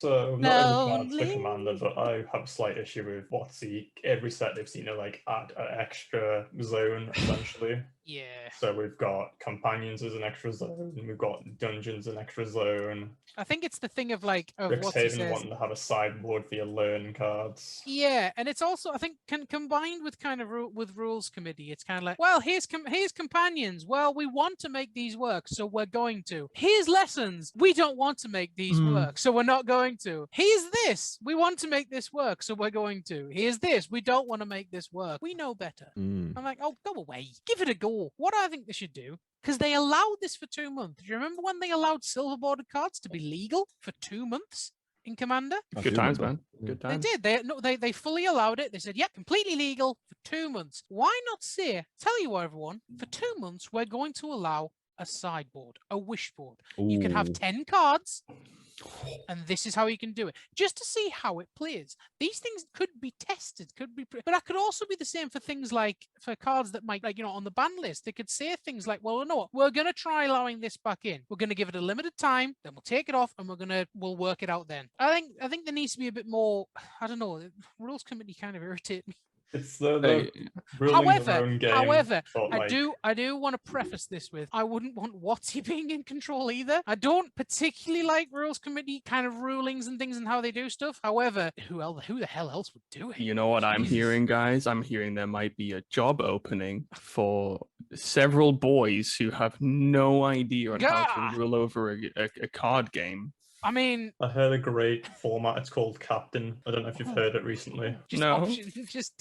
So not as bad as the Lonely. commander, but I have a slight issue with every set they've seen to add an extra zone essentially. Yeah. So we've got companions as an extra zone, we've got dungeons an extra zone. I think it's the thing of what's he Rixhaven says. wanting to have a sideboard for your learn cards. Yeah, and it's also I think combined with kind of with rules committee, it's kind of like, well, here's companions. Well, we want to make these work, so we're going to. Here's lessons. We don't want to make these work, so we're not going to. Here's this. We want to make this work, so we're going to. Here's this. We don't want to make this work. We know better. I'm like, oh, go away. Give it a go So what I think they should do, because they allowed this for 2 months. Do you remember when they allowed silver bordered cards to be legal for 2 months in Commander? I Good do times, remember. man. Good They times. did. They fully allowed it. They said, yeah, completely legal for 2 months. Why not say, tell you what, everyone, for 2 months, we're going to allow a sideboard, a wish board. You can have Ooh. 10 cards, and this is how you can do it, just to see how it plays. These things could be tested, but that could also be the same for things like for cards that might, like, on the ban list. They could say things like, well, you know what, we're going to try allowing this back in. We're going to give it a limited time, then we'll take it off, and we'll work it out then. I think there needs to be a bit more. I don't know. The rules committee kind of irritate me. It's the Hey, ruling their own game. However, but, I like, do want to preface this with, I wouldn't want Watsy being in control either. I don't particularly like rules committee kind of rulings and things and how they do stuff. However, who the hell else would do it? you know what I'm Jesus. hearing, guys? I'm hearing there might be a job opening for several boys who have no idea on how God. to rule over a card game. I mean, I heard a great format. It's called Captain. I don't know if you've heard it recently. just No. just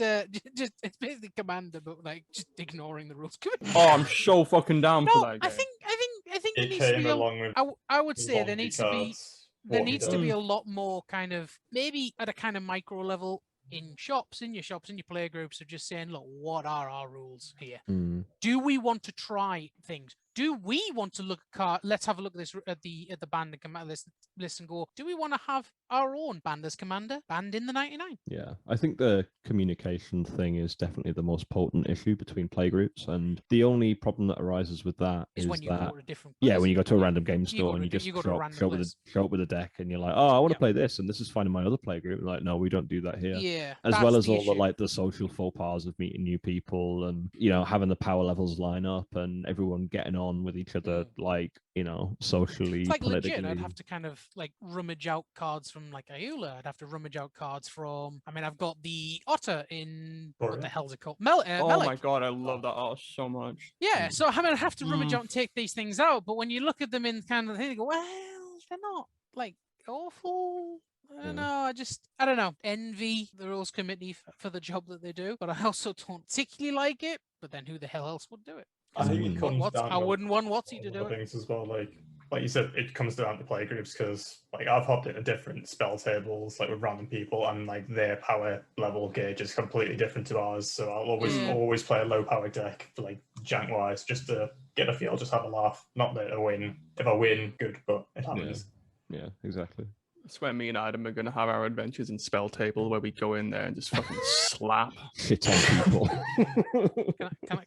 it's basically Commander, but like just ignoring the rules committee. Oh, I'm so fucking down for No, that game. I think there It needs to came be along with I would say there Zombie needs to be cards. there What needs you to be done. a lot more kind of, maybe at a kind of micro level in your play groups, of just saying, look, what are our rules here? Mm. Do we want to try things? Do we want to look at card? Let's have a look at this at the band and commander list and go, do we want to have our own band as commander, band in the 99? Yeah, I think the communication thing is definitely the most potent issue between playgroups, and the only problem that arises with that Is is when you that go to different yeah, place. when you go to a Yeah. random game You store go and to you a- just you go to a random show place. up with a deck and you're like, oh, I want to Yeah. play this, and this is fine in my other playgroup. And like, no, we don't do that here. Yeah, As that's well as the all issue. the like the social faux pas of meeting new people and having the power levels line up and everyone getting on with each other, like socially, It's like politically. legit. I'd have to kind of like rummage out cards from like Ayula. I'd have to rummage out cards from. I mean, I've got the Otter in what the Astoria. hell's it called? oh Melik. my god, I love that art so much. Yeah, so I mean, I have to rummage Mm. out and take these things out. But when you look at them in kind of the thing, you go, well, they're not like awful. I don't Yeah. know. I don't know. Envy the rules committee for the job that they do, but I also don't particularly like it. But then who the hell else would do it? I think it comes down I to wouldn't want Watsy to do other it. things as well. Like you said, it comes down to playgroups because like I've hopped into different spell tables like with random people, and like their power level gauge is completely different to ours. So I'll always play a low power deck for like jank wise, just to get a feel, just have a laugh. Not that I win. If I win, good, but it happens. Yeah, exactly. I swear me and Adam are going to have our adventures in Spell Table where we go in there and just fucking slap. Shit on people.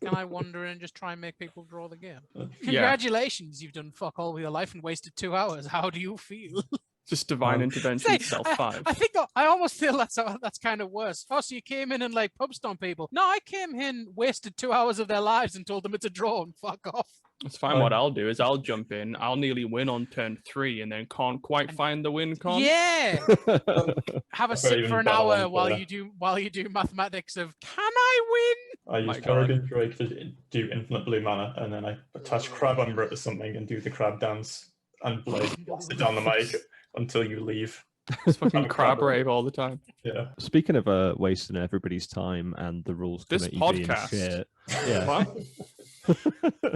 Can I wander in and just try and make people draw the game? Yeah, Congratulations, you've done fuck all with your life and wasted 2 hours. How do you feel? just divine intervention, Say, self I 5. think I almost feel that's kind of worse. Oh, so you came in and like pub stomp people. No, I came in, wasted 2 hours of their lives and told them it's a draw and fuck off. It's fine. What I'll do is I'll jump in, I'll nearly win on turn 3 and then can't quite find the win con. Yeah. Have a I've got sip even for an better hour one for while you do mathematics of, can I win? I My use God. Peregrine Drake to do infinite blue mana, and then I attach Crab Umber to something and do the crab dance and blast it down the mic until you leave. It's fucking I'm crab crab rave all the time. Yeah. Speaking of wasting everybody's time and the rules This committee podcast. being shit, yeah. What?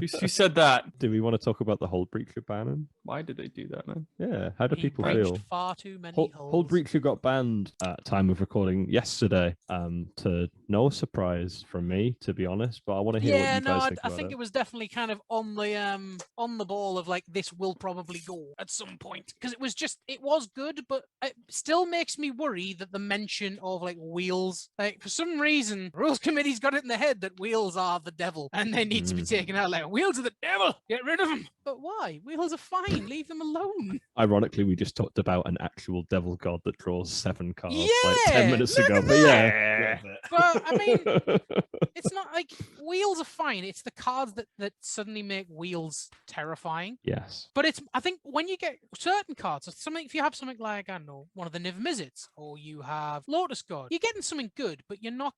Who said that? Do we want to talk about the Hullbreacher banning? Why did they do that, man? Yeah, how do He people breached feel? far too many holes. Hullbreacher got banned at time of recording yesterday. To no surprise from me, to be honest. But I want to hear what you guys think I about think it. it was definitely kind of on the ball of like, this will probably go at some point, because it was good, but it still makes me worry that the mention of like wheels, like for some reason rules committee's got it in the head that wheels are the devil and they need to be taken out. Like, wheels are the devil, get rid of them. But why? Wheels are fine, leave them alone. Ironically, we just talked about an actual devil god that draws 7 cards like Yeah, 10 minutes look ago. at But yeah. But I mean, it's not like wheels are fine. It's the cards that suddenly make wheels terrifying. Yes. But I think when you get certain cards, if you have something like, I don't know, one of the Niv Mizzets, or you have Lotus God, you're getting something good, but you're not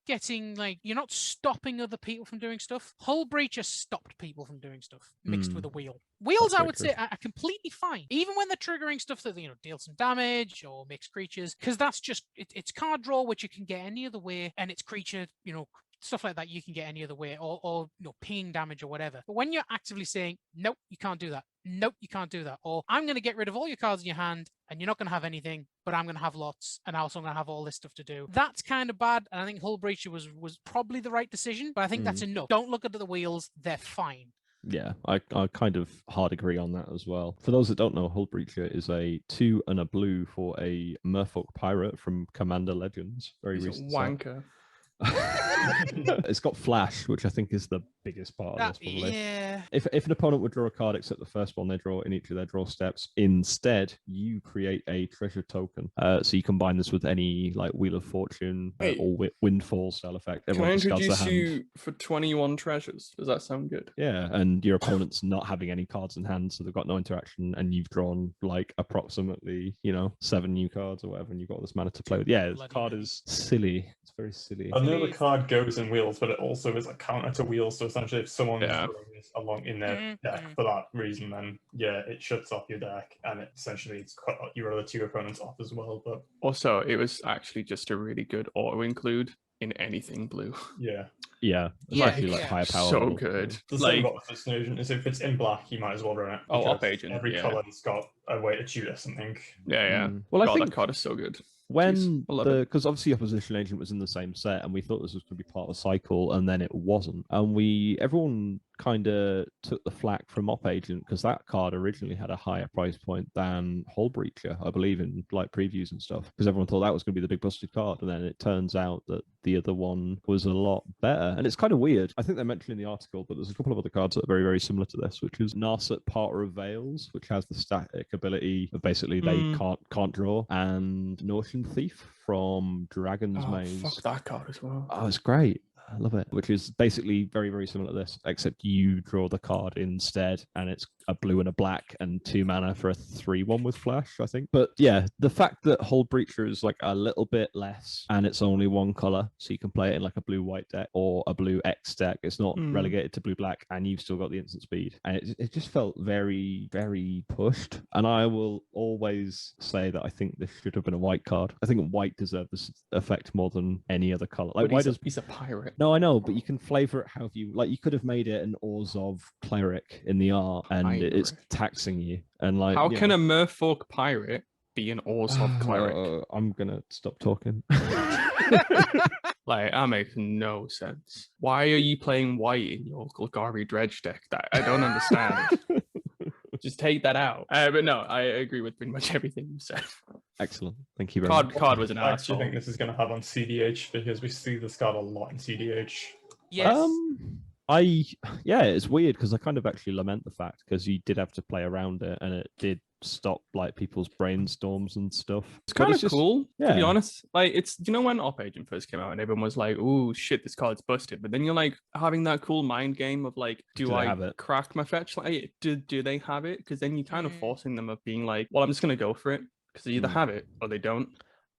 stopping other people from doing stuff. Hullbreacher stopped people from doing stuff mixed with a wheel. Wheels, That's I very would true. say, are completely fine, even when they're triggering stuff that deal some damage or makes creatures, because that's just it's card draw, which you can get any other way, and it's creature stuff like that you can get any other way, or pinging damage or whatever. But when you're actively saying, nope, you can't do that. Nope, you can't do that. Or I'm going to get rid of all your cards in your hand and you're not going to have anything, but I'm going to have lots and also I'm going to have all this stuff to do. That's kind of bad. And I think Hullbreacher was probably the right decision, but I think that's enough. Don't look at the wheels. They're fine. Yeah, I kind of hard agree on that as well. For those that don't know, Hullbreacher is a 2 and a blue for a Merfolk pirate from Commander Legends. Very He's a recent. wanker. It's got flash, which I think is the biggest part of this, probably. Yeah. If an opponent would draw a card except the first one they draw in each of their draw steps, instead you create a treasure token. So you combine this with any like Wheel of Fortune or Windfall style effect. Can I Everyone discards introduce their hand. you for 21 treasures? Does that sound good? Yeah, and your opponent's not having any cards in hand, so they've got no interaction, and you've drawn like approximately 7 new cards or whatever, and you've got this mana to play with. Yeah, this card is silly. It's very silly. I know the card goes in wheels, but it also is a counter to wheels. So essentially, if someone's throwing this along in their deck for that reason, then it shuts off your deck, and it's cut your other 2 opponents off as well. But also, it was actually just a really good auto include in anything blue. Yeah, it's actually like higher power. So level. good. The thing about the First Agent is if it's in black, you might as well run it. Oh, Op Agent. Every color's got a way to tutor something. Yeah. Well, I think that card is so good. when because obviously Opposition Agent was in the same set, and we thought this was going to be part of a cycle, and then it wasn't, and everyone kind of took the flack from Op Agent because that card originally had a higher price point than Hullbreacher, I believe, in like previews and stuff, because everyone thought that was going to be the big busted card, and then it turns out that the other one was a lot better. And it's kind of weird. I think they mentioned in the article that there's a couple of other cards that are very, very similar to this, which is Narset Parter of Veils, which has the static ability of basically they can't draw, and Notion Thief from Dragon's Maze. Fuck that card as well. Oh, it's great. I love it. Which is basically very, very similar to this, except you draw the card instead, and it's a blue and a black and 2 mana for a 3/1 with flash, I think. But yeah, the fact that Hullbreacher is like a little bit less and it's only 1 color, so you can play it in like a blue-white deck or a blue X deck. It's not relegated to blue-black, and you've still got the instant speed. And it just felt very, very pushed. And I will always say that I think this should have been a white card. I think white deserved this effect more than any other color. Like, he's a pirate. No, I know, but you can flavor it however you like. You could have made it an Orzhov cleric in the art, and it's taxing you. And like, how can a Merfolk pirate be an Orzhov cleric? I'm gonna stop talking. Like, that makes no sense. Why are you playing white in your Golgari Dredge deck? That I don't understand. Just take that out. But no, I agree with pretty much everything you said. Excellent. Thank you very much. Card was an I asshole. actually think this is going to have on CDH because we see this card a lot in CDH. Yes. It's weird because I kind of actually lament the fact because you did have to play around it and it did stop like people's brainstorms and stuff. It's kind of cool, to be yeah. honest. Like, it's, when Op Agent first came out and everyone was like, "Oh shit, this card's busted," but then you're like having that cool mind game of like, do I crack my fetch? Like, do they have it? Because then you're kind of forcing them of being like, well, I'm just gonna go for it because they either have it or they don't.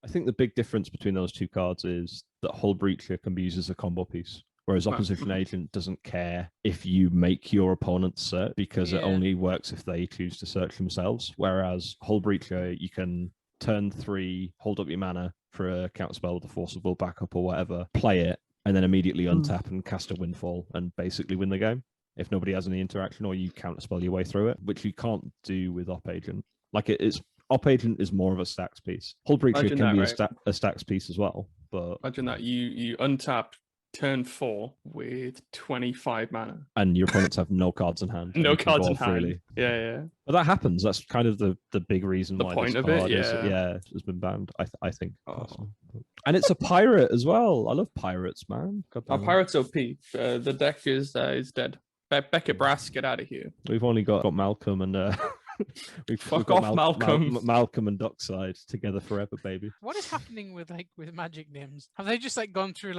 I think the big difference between those 2 cards is that Hullbreacher can be used as a combo piece. Whereas Opposition Agent doesn't care if you make your opponent search because it only works if they choose to search themselves. Whereas Hullbreacher, you can turn 3, hold up your mana for a counterspell with a Force of Will backup or whatever, play it, and then immediately untap and cast a Windfall and basically win the game if nobody has any interaction, or you counterspell your way through it, which you can't do with Op Agent. Like, it's Op Agent is more of a stacks piece. Hullbreacher can be a stacks piece as well. But imagine that you untap turn 4 with 25 mana, and your opponents have no cards in hand. No cards in hand. Really. Yeah. But that happens. That's kind of the big reason The why point this of it, card yeah. has been banned. I think. Oh. And it's a pirate as well. I love pirates, man. Our pirates OP. The deck is dead. Beckett Brass, get out of here. We've only got Malcolm and Fuck off, Malcolm. Malcolm and Dockside together forever, baby. What is happening with Magic names? Have they just gone through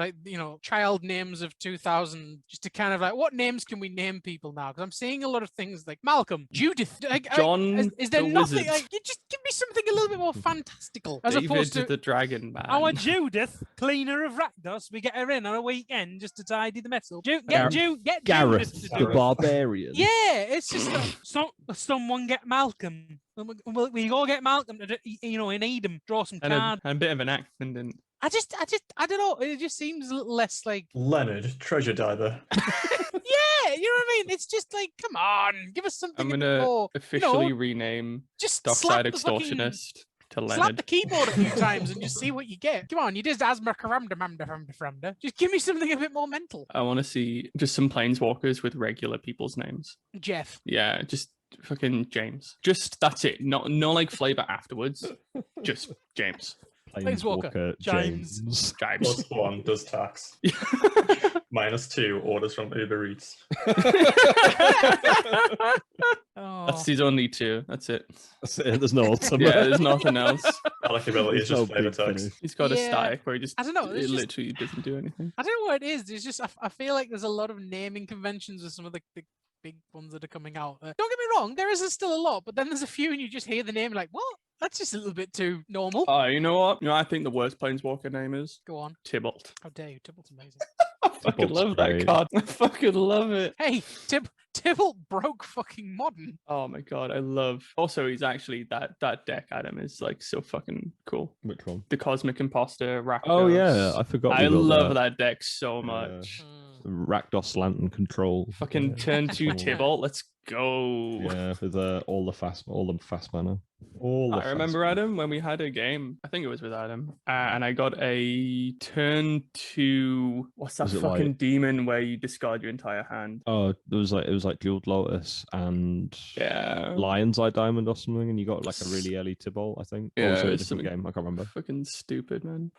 child names of 2000 just to kind of what names can we name people now? Because I'm seeing a lot of things like Malcolm, Judith, John. Is there the nothing? Wizard. You just give me something a little bit more fantastical as David opposed to the Dragon Man. our Judith, cleaner of Rakdos. We get her in on a weekend just to tidy the metal. Get Gareth Judith to the do it. Barbarian. Yeah, it's just someone get Malcolm. We all get Malcolm to in Edom, draw some cards. And a bit of an accent. I don't know. It just seems a little less like. Leonard, treasure diver. Yeah, you know what I mean. It's just like, come on, give us something. I'm a bit gonna more, officially rename just Dockside slap the fucking. Extortionist to Slap Leonard. the keyboard a few times and just see what you get. Come on, you did Asma Karamda. Just give me something a bit more mental. I want to see just some planeswalkers with regular people's names. Jeff. Yeah, just fucking James. Just that's it. No like flavor afterwards. Just James. Planeswalker, James. James. +1 does tax. -2 orders from Uber Eats. Oh. That's his only two. That's it. That's it. There's no ultimate. Yeah, there's nothing else. Likability is There's no just flavor big tax. finish. He's got a Yeah. static where he just I don't know. it It's just, literally doesn't do anything. I don't know what it is. It's just I feel like there's a lot of naming conventions with some of the big ones that are coming out. Don't get me wrong, there is still a lot, but then there's a few and you just hear the name like, what? That's just a little bit too normal. Oh, you know what? You know, I think the worst planeswalker name is Go on. Tybalt. How dare you? Tybalt's amazing. I fucking Tybalt's love that great. card. I fucking love it. Hey, Tybalt broke fucking modern. Oh my god, I love. Also, he's actually that deck, Adam, is like so fucking cool. Which one? The Cosmic Imposter, Rakdos. Oh yeah, I forgot. I we got love that deck so Yeah. much. Rakdos Lantern Control. Fucking Yeah. turn 2 Yeah. Tybalt. Let's go. Yeah, with all the fast mana. All the I remember fast Adam when we had a game. I think it was with Adam, and I got a turn 2. What's that Was it fucking like- demon where you discard your entire hand? Oh, it was like Jeweled Lotus and Yeah. Lion's Eye Diamond or something, and you got like a really early Tybalt, I think. Or was it a it's different game? I can't remember. Fucking stupid, man.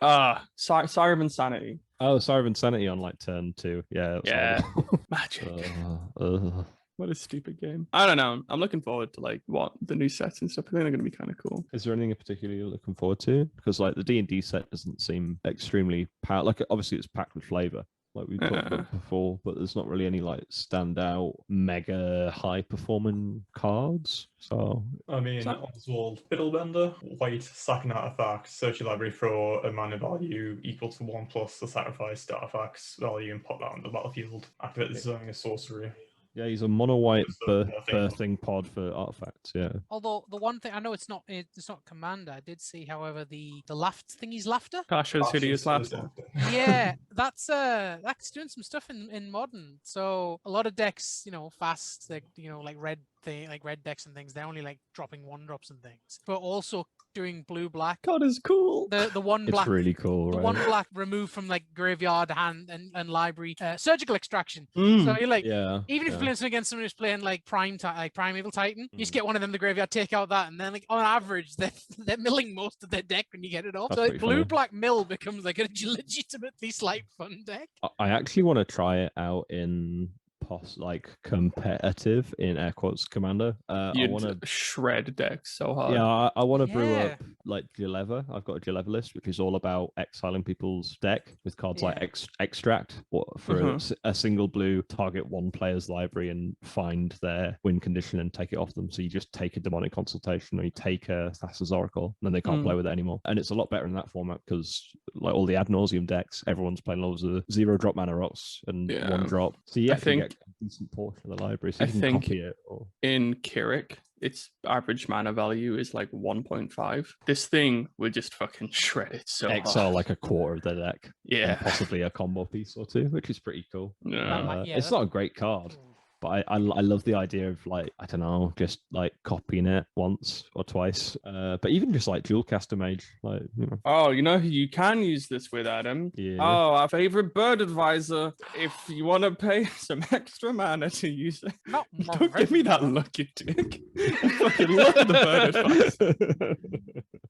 Siren Insanity. Oh, Sire of Insanity on like turn 2. Yeah. That's Yeah. horrible. Magic. Ugh. What a stupid game. I don't know. I'm looking forward to like what the new sets and stuff. I think they're going to be kind of cool. Is there anything in particular you're looking forward to? Because like the D&D set doesn't seem extremely like obviously it's packed with flavor, like we've talked about before, but there's not really any like standout mega high performing cards. So I mean, Oswald Fiddlebender, white, sack an artifact, search your library for a mana value equal to 1+ the sacrificed artifact's value and pop that on the battlefield. Activate this as only a sorcery. yeah, he's a mono white Just a thing. birthing pod for artifacts. Yeah. Although the one thing I know it's not Commander. I did see, however, the thingy's laughter. Tasha's Hideous Ashes, Laughter. Yeah, that's doing some stuff in modern. So a lot of decks, fast, like like red decks and things, they're only like dropping 1-drops and things, but also doing blue-black. God is cool. The one It's black. really cool, The right? one black removed from like graveyard, hand, and library, surgical extraction. Mm. So you're like, Yeah. even if you're playing something against someone who's playing like Primeval Titan, you just get one of them in the graveyard, take out that, and then like on average they're milling most of their deck when you get it off. That's So like pretty funny. blue black mill becomes like a legitimately slight fun deck. I actually want to try it out in like competitive in air quotes Commander. I You'd want to shred decks so hard. Yeah, I want to brew Yeah. up like Geleva. I've got a Geleva list, which is all about exiling people's deck with cards like Yeah. Extract for a single blue, target one player's library and find their win condition and take it off them. So you just take a Demonic Consultation or you take a Thassa's Oracle, and then they can't play with it anymore. And it's a lot better in that format because like all the ad nauseum decks, everyone's playing loads of 0-drop mana rocks and Yeah. 1-drop. So you I actually think- get a decent portion of the library. So I you can think copy it. Or... In Keurig, its average mana value is like 1.5. This thing would just fucking shred it so Exile hard. like a quarter of the deck. And Yeah. possibly a combo piece or two, which is pretty cool. Yeah. Yeah, It's that's- not a great card, but I love the idea of like, I don't know, just like copying it once or twice. But even just like dual caster mage, like, Oh, you know who you can use this with, Adam? yeah. Oh, our favorite bird advisor. If you want to pay some extra mana to use it. Not Don't give me that look, you dick. I fucking love the bird advisor.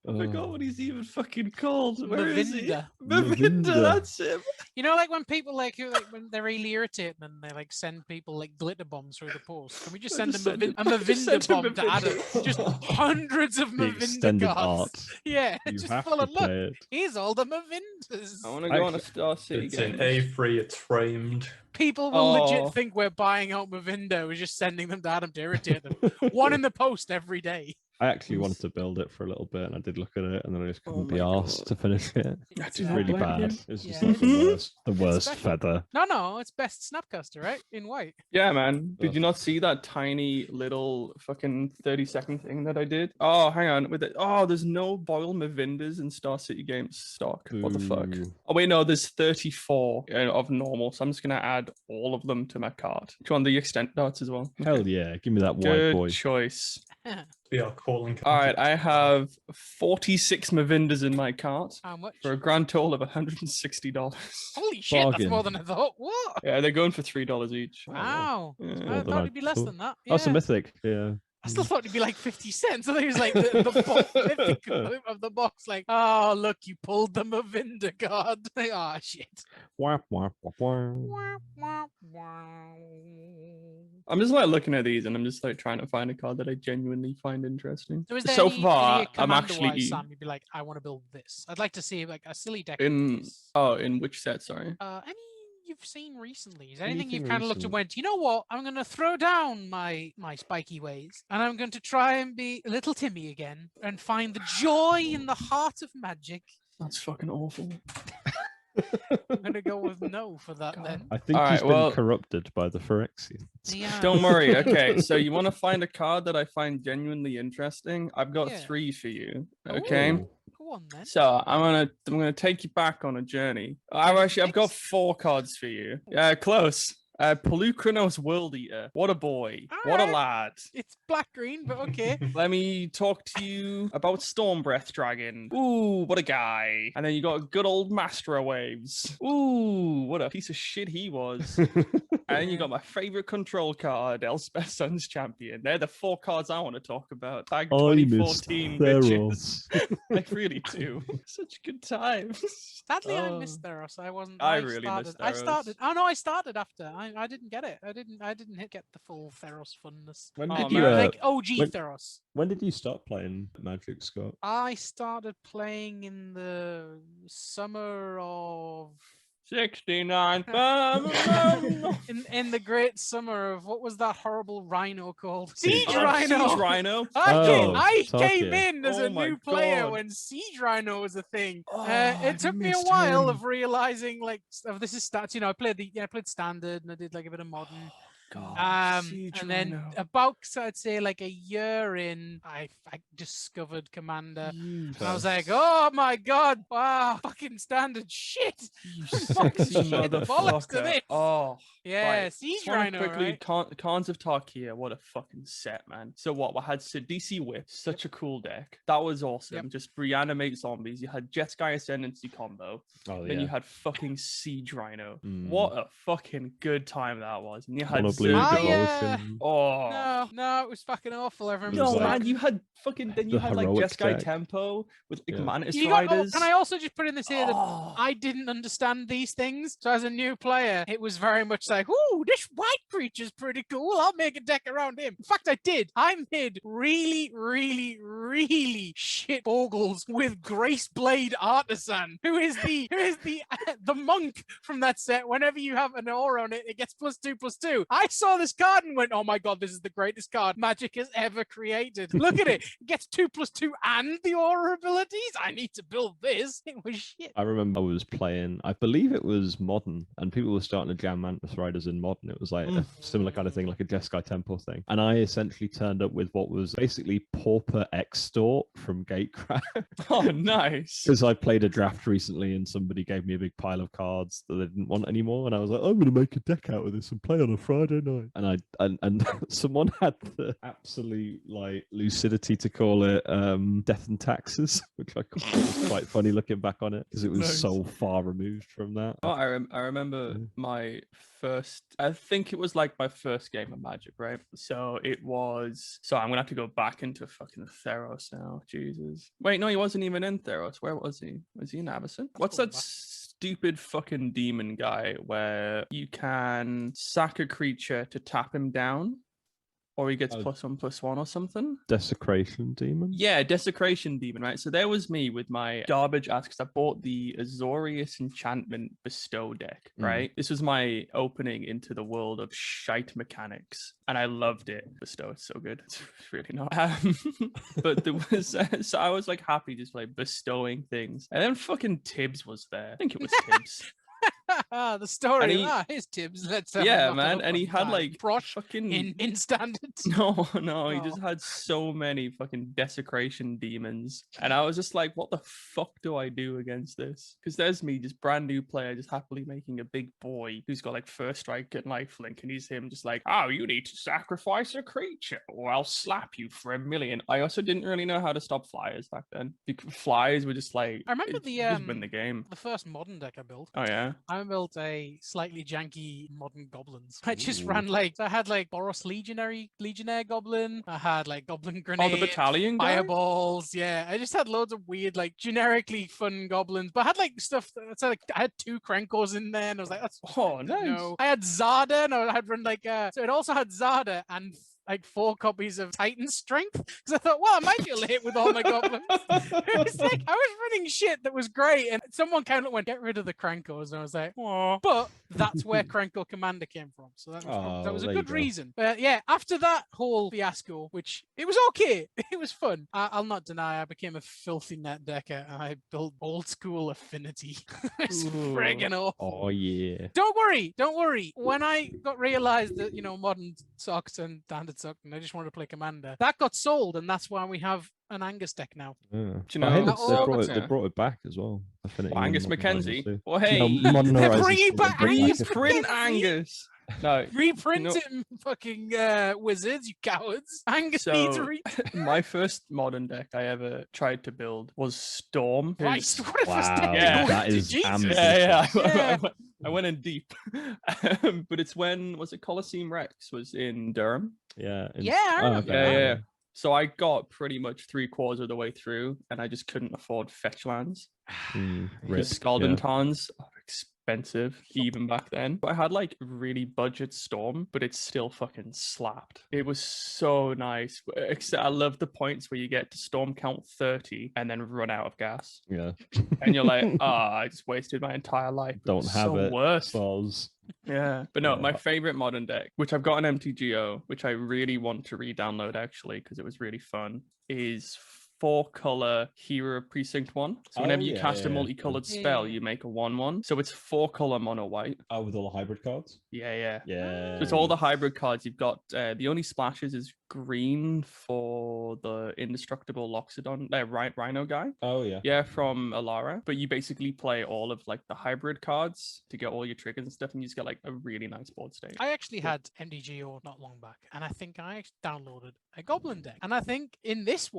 I forgot what he's even fucking called. Where is he? Mavinda. Mavinda, that's him. You know, like when people like when they're really irritated and they like send people like glitter bombs through the post. Can we just send Just them send a him- just Mavinda send him bomb to Adam? Mavinda. Just hundreds of The Mavinda extended cards. art. Yeah, You just have full to of look. play it. Here's all the Mavindas. I want to go on a Actually, Star City It's game. in A3, it's framed. People will Oh. legit think we're buying out Mavinda. We're just sending them to Adam to irritate them. One in the post every day. I actually wanted to build it for a little bit, and I did look at it, and then I just Oh couldn't be my arsed to finish it. I It's do not really blame bad. you. It's just Yeah. like the worst special. feather. No, it's best Snapcaster, right? In white. Yeah, man. Did you Ugh. not see that tiny little fucking 30-second thing that I did? Oh, hang on. With it. Oh, there's no Boyle Mavindas in Star City Games stock. What the fuck? Ooh. Oh, wait, no, there's 34 of normal. So I'm just going to add all of them to my cart. Do you want the extent darts as well? Hell yeah, give me that white Good boy. choice. We are calling. All right, I have 46 Mavindas in my cart How much? for a grand total of $160. Holy shit, that's Bargain. more than I thought. What? Yeah, they're going for $3 each. Wow. Yeah. I More than thought I it'd be less thought. than that. That's a Yeah. mythic. Yeah. I still thought it'd be like 50 cents. I thought it was like the mythic component of the box. Like, oh, look, you pulled the Mavinda card. Like, oh, shit. Wah, wah, wah, wah. Wah, wah, wah. I'm just like looking at these and I'm just like trying to find a card that I genuinely find interesting. So is there So any, far, I'm commander-wise, actually Sam, you'd be like, I want to build this. I'd like to see like a silly deck in like this. in which set? Sorry. Any you've seen recently? Is there anything Anything you've kind of looked and recent? went, you know what? I'm going to throw down my spiky ways and I'm going to try and be a little Timmy again and find the joy in the heart of magic. That's fucking awful. I'm going to go with no for that God. then. I think All he's right, been well- corrupted by the Phyrexians. Yeah. Don't worry. Okay, so you want to find a card that I find genuinely interesting? I've got Yeah. 3 for you. Okay. Ooh. Go on then. So I'm gonna take you back on a journey. I've got Six? 4 cards for you. Yeah, close. Pelucranos World Eater. What a boy. What a Alright. lad. It's black green, but okay. Let me talk to you about Stormbreath Dragon. Ooh, what a guy. And then you got good old Master Waves. Ooh, what a piece of shit he was. And then you got my favorite control card, Elspeth Sun's Champion. They're the 4 cards I want to talk about. Tag I miss 2014 Theros. bitches. I really do. Such good times. Sadly, I Oh. missed Theros. I wasn't. I I really started. missed I Theros. started. Oh no, I started after. I didn't get it. I didn't get the full Theros funness. When Oh, did Like, you man. like OG when- Theros. when did you start playing Magic, Scott? I started playing in the summer of 69. in the great summer of what was that horrible rhino called? Siege Oh, Rhino. Siege Rhino. I Oh, came Tarkia. in as Oh a my new player God. when Siege Rhino was a thing. Oh, I It took me a missed while him. of realizing like this is stats. You know, I played standard and I did like a bit of modern. God, Siege And then Rhino. about I'd say like a year in, I discovered Commander. You And I was Yes. like, oh my god, wow, fucking standard shit. Fucking sexy shit, bollocks to motherfucker. this. Oh, Yeah, right. Siege Just wanna Rhino, quickly, right? Cons of Tarkia. What a fucking set, man. So what? We had DC Whip, such a cool deck. That was awesome. Yep. Just reanimate zombies. You had Jet-Sky Ascendancy combo. Oh Then yeah. you had fucking Siege Rhino. Mm. What a fucking good time that was. And you had Mono blue I, Zergo. devotion. Oh. No, it was fucking awful. I remember. It was No, like- man, you had fucking. Then you the had like heroic Jet-Sky deck. Tempo with like Yeah. Mantis You got, Riders. can I also just put in this here that Oh. I didn't understand these things. So as a new player, it was very much like, ooh, this white creature's pretty cool. I'll make a deck around him. In fact, I did. I made really, really, really shit ogles with Grace Blade Artisan, who is the the monk from that set. Whenever you have an aura on it, it gets +2/+2. I saw this card and went, oh my god, this is the greatest card Magic has ever created. Look at it. It gets 2/2 and the aura abilities. I need to build this. It was shit. I remember I was playing, I believe it was Modern, and people were starting to jam Mantis Riders in Modern. It was like a similar kind of thing, like a Jeskai Temple thing. And I essentially turned up with what was basically Pauper Extort from Gatecraft. Oh, nice. Because I played a draft recently and somebody gave me a big pile of cards that they didn't want anymore. And I was like, I'm going to make a deck out of this and play on a Friday night. And someone had the absolute like lucidity to call it Death and Taxes, which I thought was quite funny looking back on it because it was Nice. so far removed from that. Oh, I remember my first. I think it was like my first game of Magic, right? So it was. So I'm gonna have to go back into fucking Theros now. Jesus. Wait, no, he wasn't even in Theros. Where was he? Was he in Avacyn? What's going that back. stupid fucking demon guy where you can sack a creature to tap him down? or he gets Oh. +1/+1 or something. Desecration Demon? Yeah, Desecration Demon, right? So there was me with my garbage ass because I bought the Azorius Enchantment Bestow deck, right? This was my opening into the world of shite mechanics, and I loved it. Bestow, it's so good. It's really not. But there was, so I was like happy just like bestowing things. And then fucking Tibbs was there. I think it was Tibbs. The story. And he- Here's Tibbs. Let's have Yeah, a man. And he had like Prosh fucking in standard. No, he Oh. just had so many fucking desecration demons. And I was just like, what the fuck do I do against this? Because there's me, just brand new player, just happily making a big boy who's got like first strike and lifelink. And he's him just like, oh, you need to sacrifice a creature or I'll slap you for 1,000,000. I also didn't really know how to stop flyers back then. Because flyers were just like, I remember just win the game. the first modern deck I built. Oh, yeah. I built a slightly janky modern goblins. I just Ooh. ran like I had like Boros Legionnaire Goblin. I had like Goblin Oh, Grenade. the battalion guy? Fireballs, yeah. I just had loads of weird, like generically fun goblins, but I had like stuff that's like I had 2 Krankos in there, and I was like, that's Oh, nice. no. I had Zada, and I had run like so it also had Zada and like 4 copies of Titan Strength because I thought, well, I might be able to hit with all my goblins. It was like I was running shit that was great, and someone kind of went, "Get rid of the Krankos," and I was like, "Oh." But that's where Kranko Commander came from, so that was a there you good go. reason. But yeah, after that whole fiasco, which it was okay, it was fun. I'll not deny I became a filthy net decker, and I built old school Affinity. It's Ooh. friggin' awful. Oh, yeah. Don't worry. When I got realized that, modern sucked and standard sucked, and I just wanted to play Commander, that got sold, and that's why we have an Angus deck now. Yeah. Do you But know- hey, Oh, they brought it back as well. Affinity Well, Angus and Modern Horizons Mackenzie. too. Well, No, hey, Modern They're Horizons bringing didn't back bring Angus Affinity. print Mackenzie. Angus. No, Reprint know- him, fucking wizards, you cowards. Angus So- needs a re- my first modern deck I ever tried to build was Storm. 'cause- Christ, what if this Wow, deck Yeah. goes that to is Jesus? ambitious. Yeah. Yeah. I went in deep. But it's when, was it Coliseum Rex was in Durham? Yeah. Yeah, I remember Yeah, that. yeah. So I got pretty much 3/4 of the way through, and I just couldn't afford Fetchlands. Mm, The rip, Scalding yeah. Tons are expensive even back then. But I had like really budget Storm, but it still fucking slapped. It was so nice. Except I love the points where you get to Storm count 30 and then run out of gas. Yeah. And you're like, I just wasted my entire life. Don't It's have so it. worse. Soz. Yeah. But no, my Yeah. favorite modern deck, which I've got an MTGO, which I really want to re-download actually, because it was really fun, is 4-color Hero Precinct 1. So whenever Oh, you yeah, cast a yeah. multicolored Yeah, spell, yeah. you make a 1/1. So it's 4-color mono white. Oh, with all the hybrid cards? Yeah. Yeah. So it's all the hybrid cards. You've got the only splashes is green for the indestructible Loxodon, Rhino guy. Oh, yeah. Yeah, from Alara. But you basically play all of like the hybrid cards to get all your triggers and stuff, and you just get like a really nice board state. I actually had MDGO not long back, and I think I actually downloaded a Goblin deck. And I think in this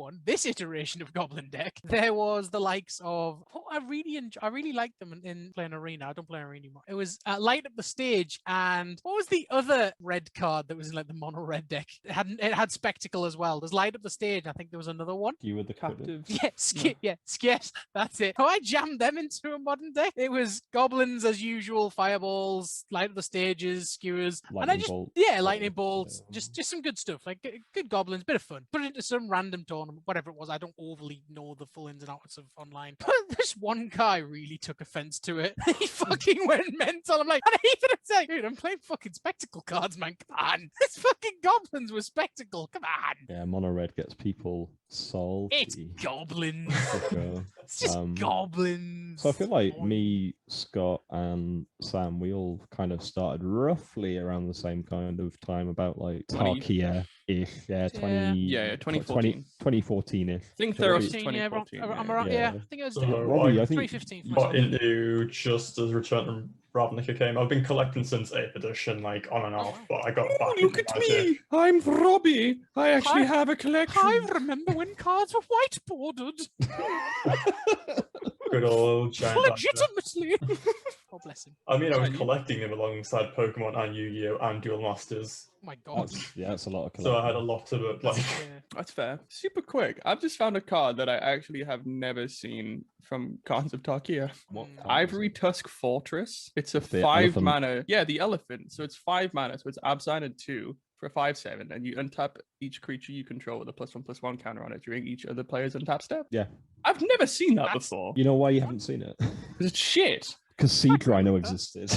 iteration of Goblin deck, there was the likes of I really liked them in playing Arena. I don't play Arena anymore. It was Light Up the Stage, and what was the other red card that was in like the mono red deck? It had Spectacle as well. There's Light Up the Stage. I think there was another one. You were the Captive. Captive. Yes, that's it. Oh, I jammed them into a modern deck. It was goblins as usual, fireballs, Light Up the Stages, skewers, Lightning Bolt. lightning bolts, just some good stuff, like good goblins, bit of fun. Put it into some random tournament, whatever it was. I don't overly know the full ins and outs of online, but this one guy really took offense to it. He fucking went mental. I'm like, and I even say, dude, I'm playing fucking spectacle cards, man. Come on, this fucking goblins with spectacle. Come on, Yeah, mono red gets people salty. it's goblins. for sure. It's just goblins. So I feel like me, Scott, and Sam, we all kind of started roughly around the same kind of time, about like 20. Tarkia-ish. Yeah, 2014. 2014-ish. I think So Theros it- is 15, yeah, 2014. I'm around, Yeah. I think it was So Robbie, I think 2015. for got myself. into just as Return from Ravnica came. I've been collecting since 8th edition, like on and off, but I got back Look into at Magic. me! I'm Robbie. I actually Hi. have a collection. I remember when cards were whiteboarded. Good old giant. Actor. Legitimately. Oh, bless him. I mean, I was Tiny. collecting them alongside Pokemon and Yu-Gi-Oh and Duel Masters, Oh my god. That's a lot of so I had a collecting. lot of it. Like, Yeah. That's fair. Super quick. I've just found a card that I actually have never seen from Khans of Tarkia. What Mm. card was Ivory it? Tusk Fortress. It's a The 5 elephant. mana. Yeah, the elephant. So it's 5 mana. So it's Abzine and 2. for a 5/7, and you untap each creature you control with a +1/+1 counter on it during each other player's untap step. Yeah. I've never seen that That's- before. You know why you haven't seen it? 'Cause it's shit. Because Siege Rhino existed.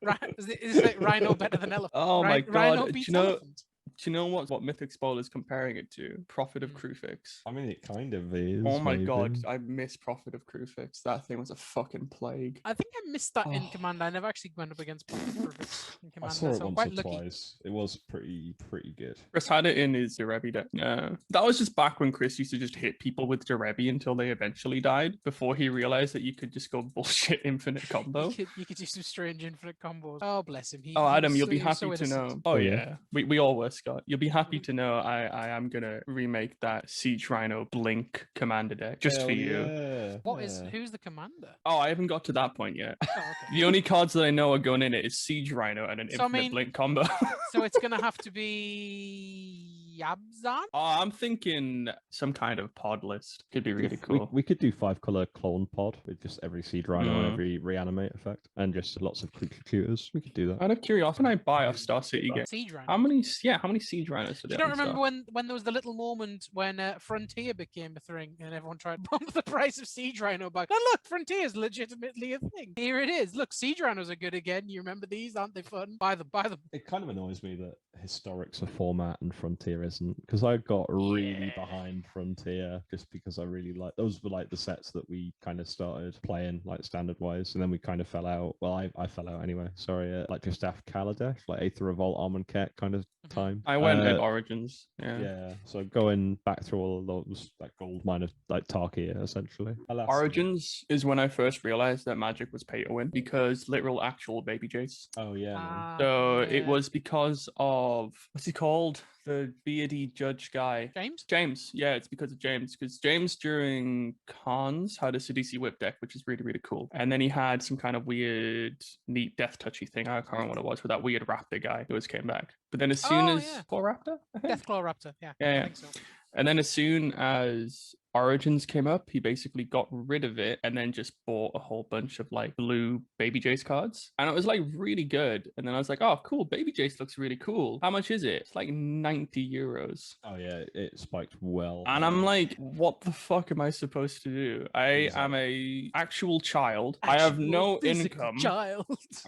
Right? Is it Rhino better than Elephant? Oh my Rhino god! Do beats you know? Elephant. Do you know what Mythic Spoil is comparing it to? Prophet of Mm. Crufix. I mean, it kind of is. Oh my maybe. god, I miss Prophet of Crufix. That thing was a fucking plague. I think I missed that in Oh. Commander. I never actually went up against Crufix in I Commander, saw it so I'm once quite or lucky. twice. It was pretty good. Chris had it in his Derebi deck. Yeah. That was just back when Chris used to just hit people with Derebi until they eventually died, before he realized that you could just go bullshit infinite combo. You could do some strange infinite combos. Oh, bless him. Oh, he Adam, was you'll so- be he was so happy to innocent. know. Oh, Oh, yeah. yeah. We all were, Scott. You'll be happy Mhm. to know I am going to remake that Siege Rhino Blink commander deck just Hell for you. yeah. Who's the commander? Oh, I haven't got to that point yet. Oh, okay. The only cards that I know are going in it is Siege Rhino and an So, I infinite mean- Blink combo. So it's gonna have to be Yabzan? Oh, I'm thinking some kind of pod list. Could be really cool. We could do 5-color clone pod with just every Siege Rhino and Mm. every reanimate effect, and just lots of creature tutors. We could do that. Out of curiosity, when I buy off Star City game, Siege Rhino. how many Siege Rhinos do they You don't have in remember stock? when there was the little moment when Frontier became a thing and everyone tried to bump the price of Siege Rhino back? Oh look, Frontier is legitimately a thing. Here it is. Look, Siege Rhinos are good again. You remember these? Aren't they fun? Buy them. It kind of annoys me that Historic's a format and Frontier isn't, because I got really behind Frontier just because I really like those were like the sets that we kind of started playing like standard wise, and then we kind of fell out. Well, I fell out anyway. Sorry, like just after Kaladesh, like Aether Revolt, Almond Ket kind of Mhm. time. I went at Origins. Yeah. Yeah, so going back through all of those like gold mine of like Tarkia essentially. Alas, Origins is when I first realized that Magic was pay to win, because literal actual baby Jace. Oh yeah, man. So it yeah. was because of what's he called? The beardy judge guy. James. James, yeah, it's because of James. Because James during cons had a Sidisi whip deck, which is really, really cool. And then he had some kind of weird, neat death touchy thing. I can't remember what it was, with that weird raptor guy who always came back. But then as soon Oh, as yeah. Claw Raptor, I think? Deathclaw Raptor. Yeah. Yeah, I yeah. think so. And then as soon as Origins came up, he basically got rid of it and then just bought a whole bunch of like blue Baby Jace cards. And it was like really good. And then I was like, oh, cool. Baby Jace looks really cool. How much is it? It's like 90 euros. Oh yeah, it spiked well. And I'm like, what the fuck am I supposed to do? I am a actual child. I have Actual no physical income. Child.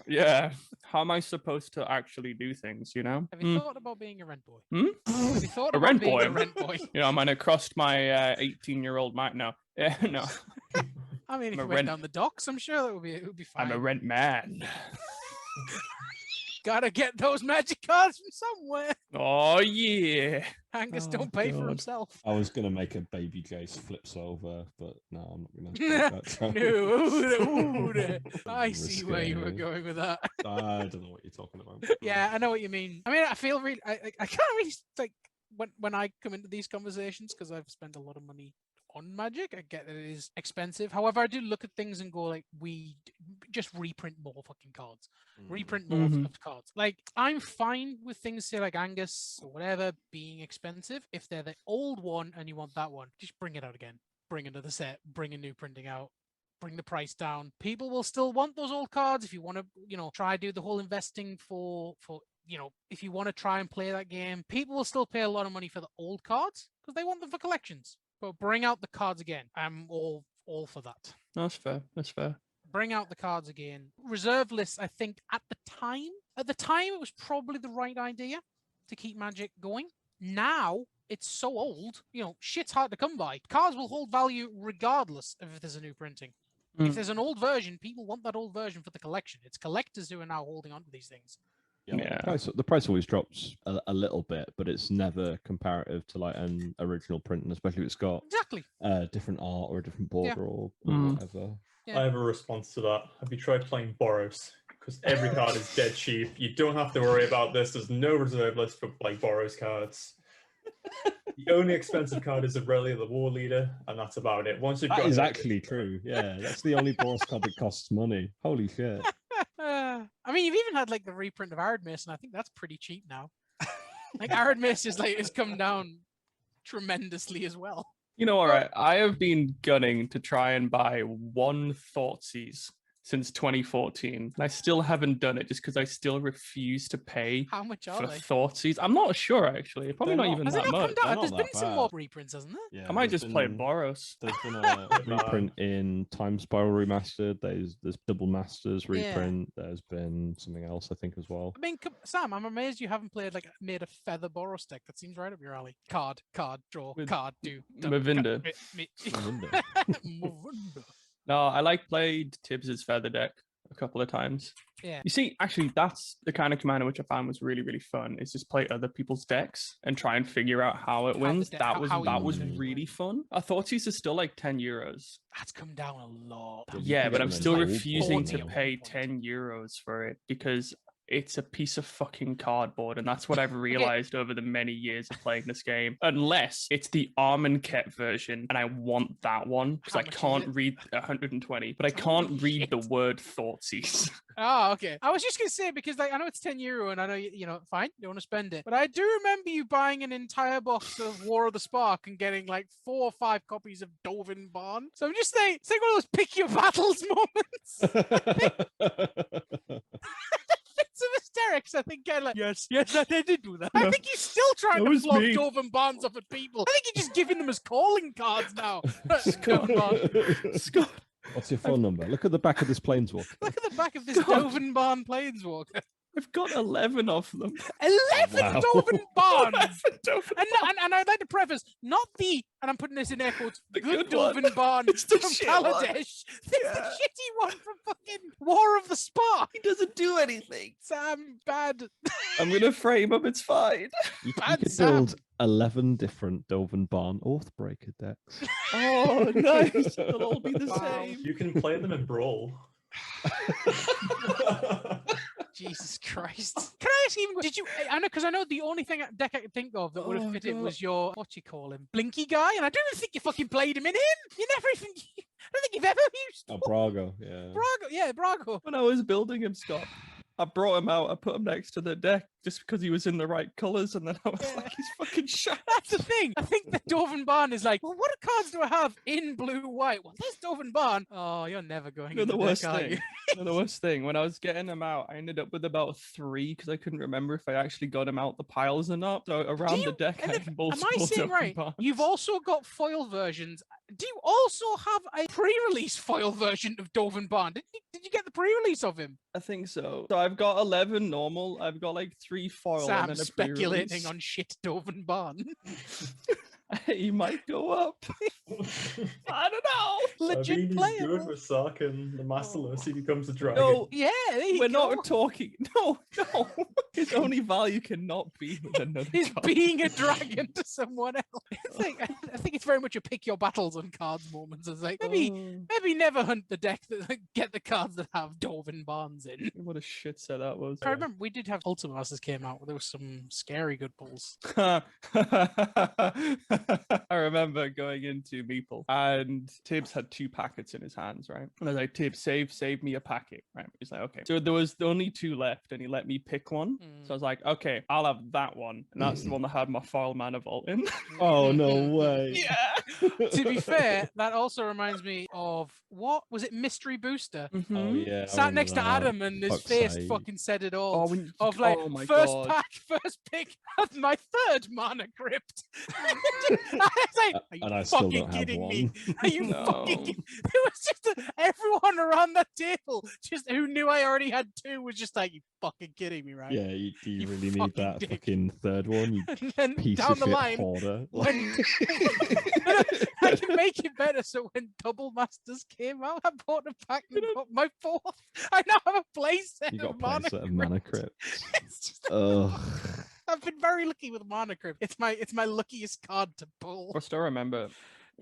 Yeah. How am I supposed to actually do things, you know? Have you thought about being a rent boy? Hmm? Have you thought A about rent being boy? a rent boy? You know, I'm going to cross my 18-year-old mind. No. Yeah, no. I mean, if I'm a you went rent- down the docks, I'm sure it would be fine. I'm a rent man. Gotta get those magic cards from somewhere. Oh, yeah. Angus Oh, don't pay for God. himself. I was gonna make a Baby Jace flips over, but no, I'm not gonna. make that No, joke. I see where you were Risque. going with that. I don't know what you're talking about. Yeah, I know what you mean. I mean, I feel really, I can't really like when I come into these conversations because I've spent a lot of money on Magic. I get that it is expensive. However, I do look at things and go like, just reprint more fucking cards. Reprint more Mhm. of cards. Like, I'm fine with things say like Angus or whatever being expensive. If they're the old one and you want that one, just bring it out again. Bring another set. Bring a new printing out. Bring the price down. People will still want those old cards if you want to, try do the whole investing for if you want to try and play that game. People will still pay a lot of money for the old cards because they want them for collections. But bring out the cards again. I'm all for that. That's fair. That's fair. Bring out the cards again. Reserve lists, I think at the time it was probably the right idea to keep Magic going. Now it's so old, shit's hard to come by. Cards will hold value regardless of if there's a new printing. If there's an old version, people want that old version for the collection. It's collectors who are now holding on to these things. Yeah. The price always drops a little bit, but it's never comparative to like an original print, and especially if it's got Exactly. different art or a different border or Mm. whatever. Yeah. I have a response to that. Have you tried playing Boros? Because every card is dead cheap. You don't have to worry about this. There's no reserve list for like Boros cards. The only expensive card is Aurelia, the War Leader, and that's about it. Once you've That got is it- actually true. Yeah, that's the only Boros card that costs money. Holy shit! I mean, you've even had like the reprint of Arid Mace, and I think that's pretty cheap now. Like Arid Mace has come down tremendously as well. You know, all right. I have been gunning to try and buy one Thoughtseize since 2014. And I still haven't done it just because I still refuse to pay How much are for they? Thoughtseas. I'm not sure, actually. Probably They're not not- even Has it that not come much. down? They're There's not been that some bad. more reprints, hasn't there? Yeah, I might there's just play been- Boros. There's been a reprint in Time Spiral Remastered. There's Double Masters reprint. There's been something else, I think, as well. I mean, Sam, I'm amazed you haven't made a feather Boros deck. That seems right up your alley. Card, draw, With card, do. Mavinda. Mavinda. Mavinda. No, I played Tibbs's feather deck a couple of times. Yeah. You see, actually, that's the kind of commander which I found was really, really fun. Is just play other people's decks and try and figure out how it the wins. deck- That was how that you was win. really fun. I thought these are still like €10. That's come down a lot. Yeah, you Yeah, can but get I'm them in still gold refusing form to now. pay €10 for it because it's a piece of fucking cardboard, and that's what I've realized over the many years of playing this game. Unless it's the Armenket version, and I want that one because How I much is can't it? read 120, but I Holy can't read the shit. word Thoughtseize. Oh, okay. I was just gonna say because I know it's €10, and I know you know, fine, you don't want to spend it, but I do remember you buying an entire box of War of the Spark and getting like 4 or 5 copies of Dovin Barn. So I'm just saying, it's like one of those pick your battles moments. Fits of hysterics, I think. Yes, I did do that. I think he's still trying That to was flog me. Dovin Barns off at people. I think he's just giving them as calling cards now. Dovin Barn. Scott, What's your phone number? Look at the back of this Planeswalker. Look at the back of this God. Dovin Barn Planeswalker. I've got 11 of them. 11 Wow. Dovin Barns! Dovin And I'd like to preface, not the, and I'm putting this in air quotes, The good good one. Dovin Barn It's the from shit one. Kaladesh. It's the Yeah. shitty one from fucking War of the Spark. He doesn't do anything. Sam, bad. I'm gonna frame him. It's fine. You Bad could Sam. build 11 different Dovin Barn Oathbreaker decks. Oh, nice. They'll all be the Wow. same. You can play them in Brawl. Jesus Christ. Can I ask you, did you, I know, because I know the only deck I could think of that would have Oh, fit it God. was your, what you call him, Blinky guy, and I don't even think you fucking played him in him. You never even, I don't think you've ever used Oh, Brago, yeah. Brago. Yeah, Brago. When I was building him, Scott, I brought him out. I put him next to the deck just because he was in the right colors, and then I was Yeah. like, he's fucking shit. That's the thing. I think the Dovin Barn is like, well, what cards do I have in blue white? Well, there's Dovin Barn. Oh, you're never going You know in the the worst deck, are you? thing. You know the worst thing. When I was getting him out, I ended up with about 3 because I couldn't remember if I actually got him out the piles or not. So around the deck, I had Am multiple I saying Dovin right? Barns. You've also got foil versions. Do you also have a pre-release foil version of Dovin Barn? Did you get the pre-release of him? I think so. So I've got 11 normal. I've got like 3 foil. and Sam then a speculating pre-release. on shit Dovin Barn. He might go up. I don't know. Legit I mean, he's player. good with Sarkin, the Masterless. He becomes a dragon. No, Yeah, there you we're go. not talking. No. His only value cannot be with another He's card. being a dragon to someone else. I think it's very much a pick your battles on cards moments. It's like maybe never hunt the deck that get the cards that have Dovin Barns in. What a shit set that was. I remember we did have Ultimate Masters came out. There was some scary good pulls. I remember going into Meeple and Tibbs had 2 packets in his hands, right? And I was like, Tibbs, save me a packet, right? He's like, okay. So there was only 2 left and he let me pick one. So I was like, okay, I'll have that one. And that's the one that had my foil mana vault in. Oh, no way. Yeah. To be fair, that also reminds me of what was it? Mystery Booster. Oh, yeah. I Sat remember next to that. Adam and his Fuck's face sake. fucking said it all. Oh, when, Of like oh my first God. pack, first pick of my 3rd mana crypt. I was like, are you And I still fucking don't have kidding me? one. Are you No. fucking kidding? It was just everyone around that table, just who knew I already had 2, was just like, you fucking kidding me, right? Yeah, do you You really need fucking that dick. fucking 3rd one, you And then piece down of the shit line, hoarder? when I can make it better. So when Double Masters came out, I bought a pack and got my 4th. I now have a playset You got a of Mana playset of Mana Crypt. Crypt. It's just, Ugh. I've been very lucky with Mana Crypt. It's my luckiest card to pull. I still remember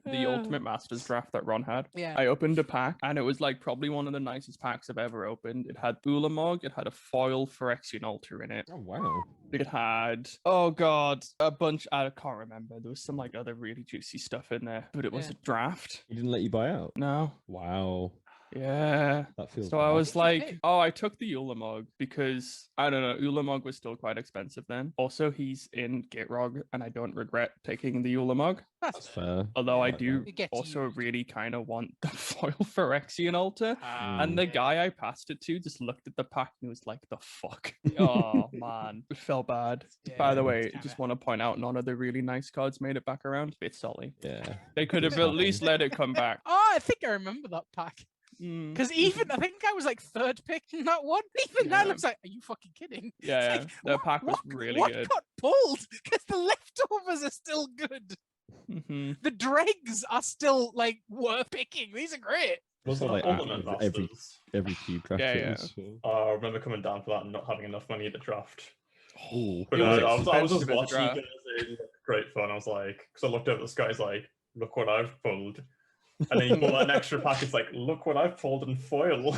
the Ultimate Masters draft that Ron had. Yeah. I opened a pack and it was like probably one of the nicest packs I've ever opened. It had Ulamog, it had a foil Phyrexian Altar in it. Oh, wow. It had, oh God, a bunch, I can't remember. There was some like other really juicy stuff in there, but it was Yeah. a draft. He didn't let you buy out? No. Wow. Yeah. That feels So I bad. was like, big. oh, I took the Ulamog because I don't know, Ulamog was still quite expensive then. Also, he's in Gitrog, and I don't regret taking the Ulamog. That's fair. Although I like do that. It gets also used. really kind of want the foil Phyrexian altar. And the guy I passed it to just looked at the pack and was like, the fuck? Oh, man. It felt bad. By the Yeah, way, it's just kinda- want to point out none of the really nice cards made it back around. Bit salty. Yeah. They could have This at least happens. let it come back. Oh, I think I remember that pack. Mm. Because even I think I was like third pick in that one. Even now Yeah. it looks like, are you fucking kidding? It's Yeah, like, the pack was really what good. got pulled? Because the leftovers are still good. Mm-hmm. The dregs are still like worth picking. These are great. Was So that they Ultimate add every- Masters? Every cube draft. Yeah, it yeah. was, I remember coming down for that and not having enough money to draft. Ooh. But It was I was just expensive as a watching you draft. guys. It looked great fun. I was like, because I looked over at this guy's like, look what I've pulled. And then you pull an extra pack. It's like, look what I've pulled in foil.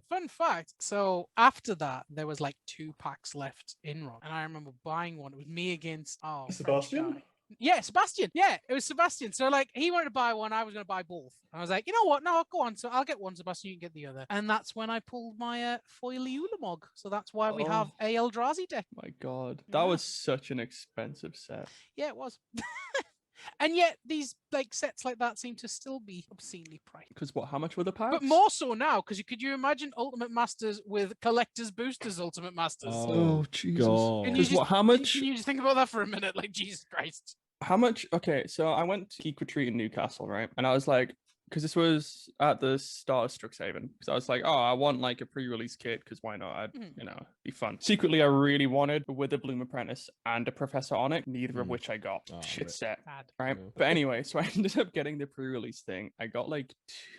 Fun fact. So after that, there was like 2 packs left in Ron, and I remember buying one. It was me against French Sebastian? guy. Yeah, Sebastian. Yeah, it was Sebastian. So like he wanted to buy one, I was going to buy both. I was like, you know what? No, go on. So I'll get one, Sebastian. You can get the other. And that's when I pulled my foily Ulamog. So that's why we have a Eldrazi deck. My God, that Yeah. was such an expensive set. Yeah, it was. And yet these like sets like that seem to still be obscenely priced. Because what? How much were the packs? But more so now, because could you imagine Ultimate Masters with Collector's Boosters Ultimate Masters? Oh, Jesus! God. Can you Because what? How much? Can you just think about that for a minute? Like, Jesus Christ. How much? Okay, so I went to Geek Retreat in Newcastle, right? And I was like, because this was at the start of Strixhaven, because I was like, oh, I want like a pre-release kit, because why not? I'd, Mhm. you know, be fun. Secretly, I really wanted a Wither Bloom Apprentice and a Professor Onyx, neither of Mm. which I got. Oh, Shit rip. set. Bad. Right. Yeah. But anyway, so I ended up getting the pre-release thing. I got like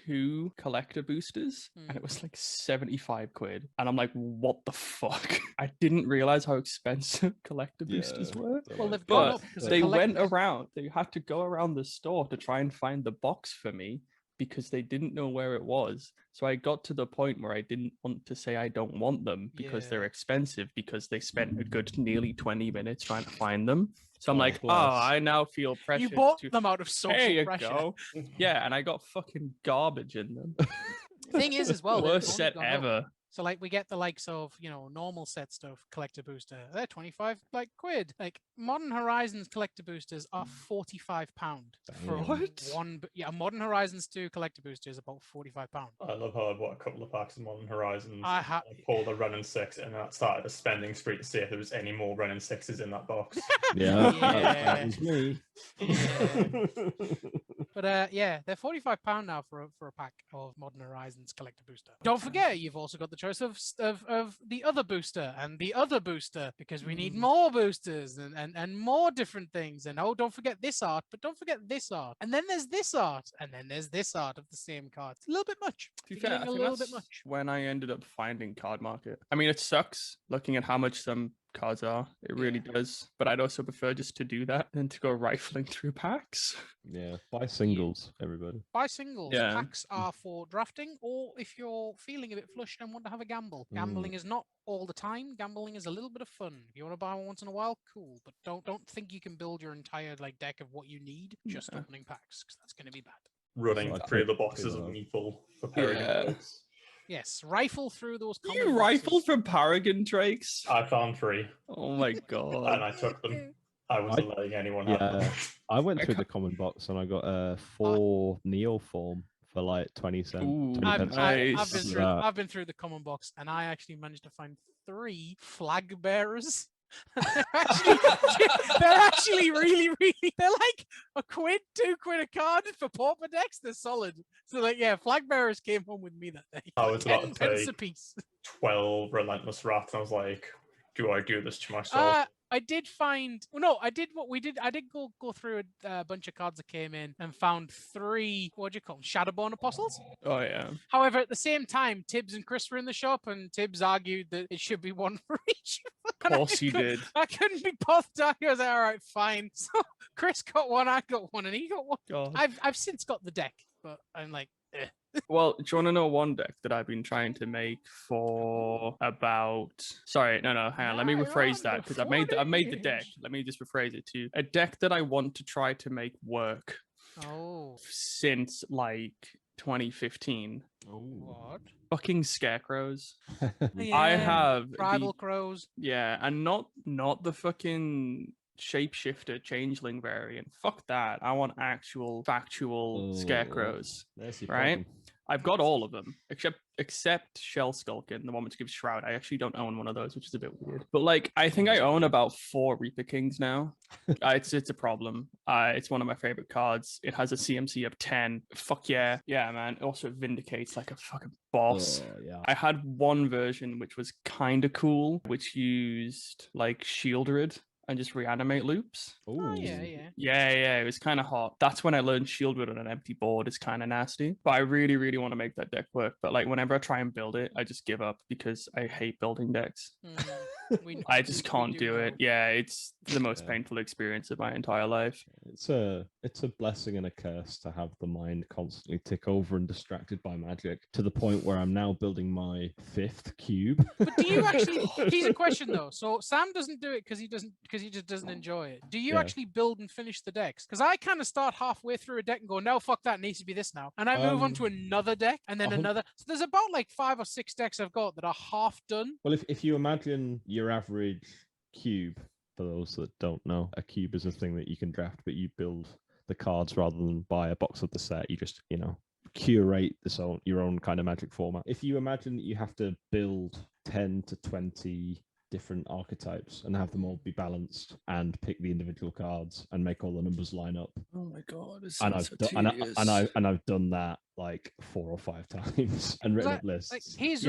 2 collector boosters and it was like 75 quid. And I'm like, what the fuck? I didn't realize how expensive collector boosters Yeah, were. they're Well, like- they've gone But up because they went around, they had to go around the store to try and find the box for me because they didn't know where it was. So I got to the point where I didn't want to say I don't want them because they're Yeah. expensive because they spent a good nearly 20 minutes trying to find them. So I'm Oh, like, bless. I now feel pressured You bought to them out of social there you pressure. go. Yeah, and I got fucking garbage in them. Thing is, as well, they've Worst only set gone up. ever. So like we get the likes of, you know, normal set stuff, collector booster. They're 25 like quid. Like Modern Horizons collector boosters are £45 for Damn. What? one. Yeah, Modern Horizons 2 collector booster is about £45. I love how I bought a couple of packs of Modern Horizons. I ha- pulled a Run and 6 and then I started a spending spree to see if there was any more Run and 6s in that box. Yeah, Yeah. that was me. But yeah, they're £45 now for a pack of Modern Horizons collector booster. Don't forget, you've also got the choice of the other booster and the other booster because we need more boosters and more different things. And oh, don't forget this art, but don't forget this art. And then there's this art, and then there's this art of the same card. It's a little bit much. To be fair, I Feeling a think little bit that's much. when I ended up finding Card Market. I mean, it sucks looking at how much some cards are. It really does. But I'd also prefer just to do that than to go rifling through packs. Yeah, buy singles, everybody. Buy singles. Yeah. Packs are for drafting, or if you're feeling a bit flushed and want to have a gamble. Gambling is not all the time. Gambling is a little bit of fun. If you want to buy one once in a while, cool. But don't think you can build your entire like deck of what you need just Yeah. opening packs, because that's going to be bad. Running So I through the picked boxes two of of- Meeple for Peregrine Yeah. Drakes. Yes, rifle through those. You common rifled boxes. from Paragon Drakes? I found 3 Oh my and god. I took them. I wasn't letting anyone have them. I went I through ca- the common box and I got a 4 Neoform for like 20 cents. Ooh, 20 I've, pence. I, Nice. I've been through the common box, and I actually managed to find 3 flag bearers. they're actually really, they're like a quid, 2 quid a card for pauper decks. They're solid. So like, yeah, flag bearers came home with me that day. I was about 10 to pence take a piece. 12 Relentless Rats. And I was like, do I do this to myself? I did find. Well, no, I did what we did. I did go through a bunch of cards that came in and found 3. What do you call them? Shadowborn Apostles. Oh yeah. However, at the same time, Tibbs and Chris were in the shop, and Tibbs argued that it should be 1 for each. Of course he did. I couldn't be bothered. I was like, all right, fine. So Chris got 1, I got 1, and he got 1. God. I've since got the deck, but I'm like, Well, do you want to know one deck that I've been trying to make for about? Sorry, no, hang on. Let me Nigh rephrase on that the because I've made the deck. 40s. Let me just rephrase it to a deck that I want to try to make work Oh, since like 2015. what? Fucking scarecrows. Yeah, I have tribal crows. Yeah, and not the fucking shapeshifter changeling variant. Fuck that. I want actual factual scarecrows. There's your Right? problem. I've got all of them except Shell Skulkin, the one which gives Shroud. I actually don't own one of those, which is a bit weird. But like, I think I own about 4 Reaper Kings now. It's a problem. It's one of my favorite cards. It has a CMC of 10. Fuck yeah, yeah, man. It also vindicates like a fucking boss. Yeah. I had one version which was kind of cool, which used like Shieldred and just reanimate loops. Oh yeah, Ooh. yeah. Yeah, it was kind of hot. That's when I learned Shieldred on an empty board is kind of nasty. But I really, really want to make that deck work. But like whenever I try and build it, I just give up because I hate building decks. I just can't do it. Yeah, it's the most painful experience of my entire life. It's a blessing and a curse to have the mind constantly tick over and distracted by magic to the point where I'm now building my 5th cube. But do you actually? Here's a question though. So Sam doesn't do it because he just doesn't enjoy it. Do you actually build and finish the decks? Because I kind of start halfway through a deck and go, no, fuck that, it needs to be this now, and I move on to another deck and then another. So there's about like 5 or 6 decks I've got that are half done. Well, if you imagine your average cube, for those that don't know, a cube is a thing that you can draft, but you build the cards rather than buy a box of the set. You just, curate your own kind of Magic format. If you imagine that you have to build 10 to 20 different archetypes and have them all be balanced and pick the individual cards and make all the numbers line up. Oh my god! And I've done that like 4 or 5 times and written up lists. Like, here's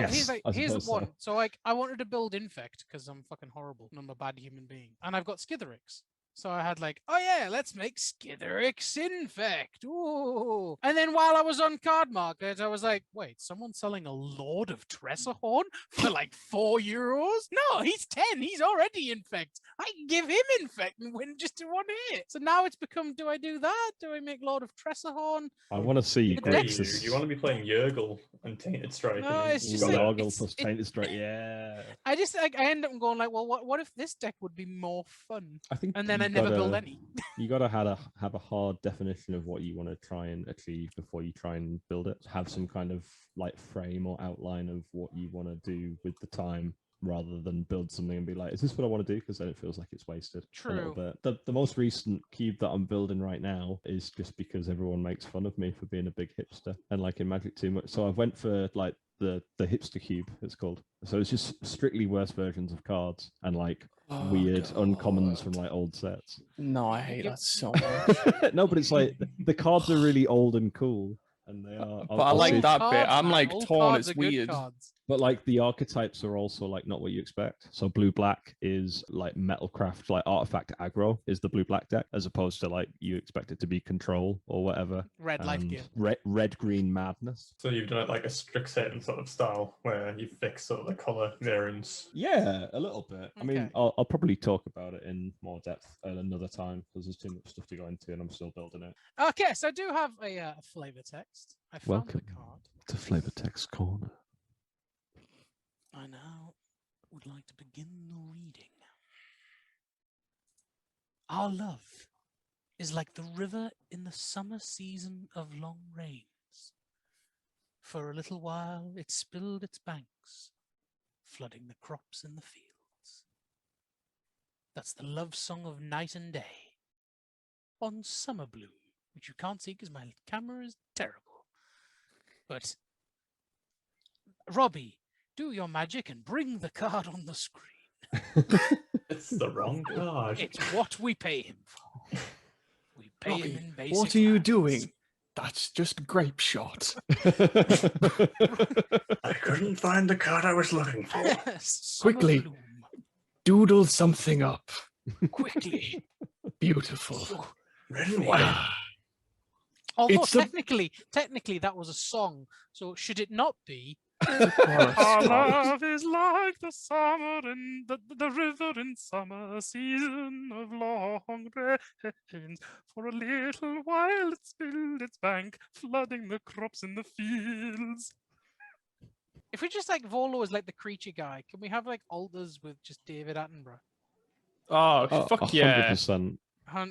one. So like I wanted to build Infect because I'm fucking horrible and I'm a bad human being, and I've got Skitherix. So I had like, oh yeah, let's make Skitherix Infect. Ooh. And then while I was on Card Market, I was like, wait, someone's selling a Lord of Tressorhorn for like €4? No, he's 10. He's already Infect. I can give him Infect and win just in 1 hit. So now it's become, do I do that? Do I make Lord of Tressorhorn? I want to see you want to be playing Yurgle and Tainted Strike. No, it's just Yurgle plus Tainted Strike. Yeah. I just like I end up going like, well, what if this deck would be more fun? I think, and then I never build any. You gotta have a hard definition of what you want to try and achieve before you try and build it. Have some kind of like frame or outline of what you want to do with the time, rather than build something and be like, is this what I want to do? Because then it feels like it's wasted. True. A little bit. The most recent cube that I'm building right now is just because everyone makes fun of me for being a big hipster and like in Magic too much. So I went for like the hipster cube, it's called. So it's just strictly worse versions of cards and like weird uncommons from like old sets. No, I hate that so much. No, but it's like the cards are really old and cool. And they are. But I like that bit. I'm like torn. It's good weird. cards. But like the archetypes are also like not what you expect. So blue black is like metalcraft, like artifact aggro is the blue black deck, as opposed to like you expect it to be control or whatever. Red life gear. Red green madness. So you've done it like a Strixhaven sort of style where you fix sort of the color variants. Yeah, a little bit. I mean, Okay. I'll probably talk about it in more depth at another time because there's too much stuff to go into, and I'm still building it. Okay, so I do have a flavor text. I found Welcome the card. to Flavor Text Corner. I now would like to begin the reading. Our love is like the river in the summer season of long rains. For a little while it spilled its banks, flooding the crops in the fields. That's the love song of night and day on Summer Bloom, which you can't see because my camera is terrible. But, Robbie, do your magic and bring the card on the screen. It's the wrong card. It's what we pay him for. We pay Robbie, him in basic what are you lands. doing? That's just grape shot. I couldn't find the card I was looking for. Summer Quickly. Bloom. Doodle something up. Quickly. Beautiful. Red and white. Although It's a- technically that was a song, so should it not be? Our love is like the summer in the river in summer season of long rains. For a little while it spilled its bank, flooding the crops in the fields. If we just like Volo is like the creature guy, can we have like alters with just David Attenborough? Oh, fuck yeah. 100%.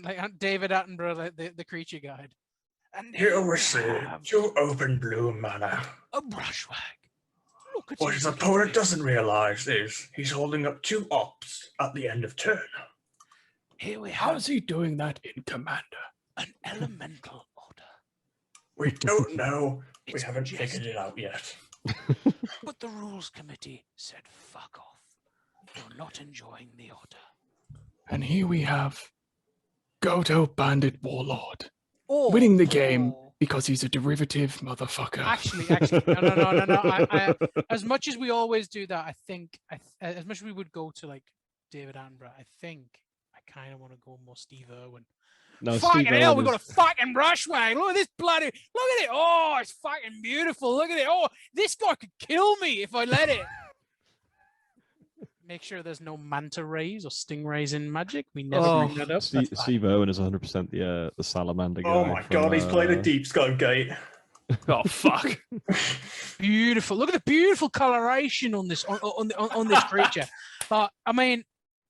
Like David Attenborough, like the creature guide. And You we receive have 2 open blue mana. a brushwag. Look at What his his little opponent face. doesn't realize is he's holding up 2 ops at the end of turn. Here we How have is he doing that in Commander? an elemental order. We don't know. We It's haven't majestic. figured it out yet. But the rules committee said fuck off. You're not enjoying the order. And here we have Godo Bandit Warlord Or, winning the game because he's a derivative motherfucker. Actually, no. I, as much as we always do that, I think, as much as we would go to like David Attenborough, I think I kind of want to go more Steve Irwin. No, Fucking Steve hell, Irwin we got a is- fucking brushwag. Look at this bloody, look at it. Oh, it's fucking beautiful. Look at it. Oh, this guy could kill me if I let it. Make sure there's no manta rays or stingrays in Magic. We never bring that up. Steve Irwin is 100% the salamander guy. Oh my god, he's played a Deep Sky Gate. Oh fuck! Beautiful. Look at the beautiful coloration on this on this creature. But I mean,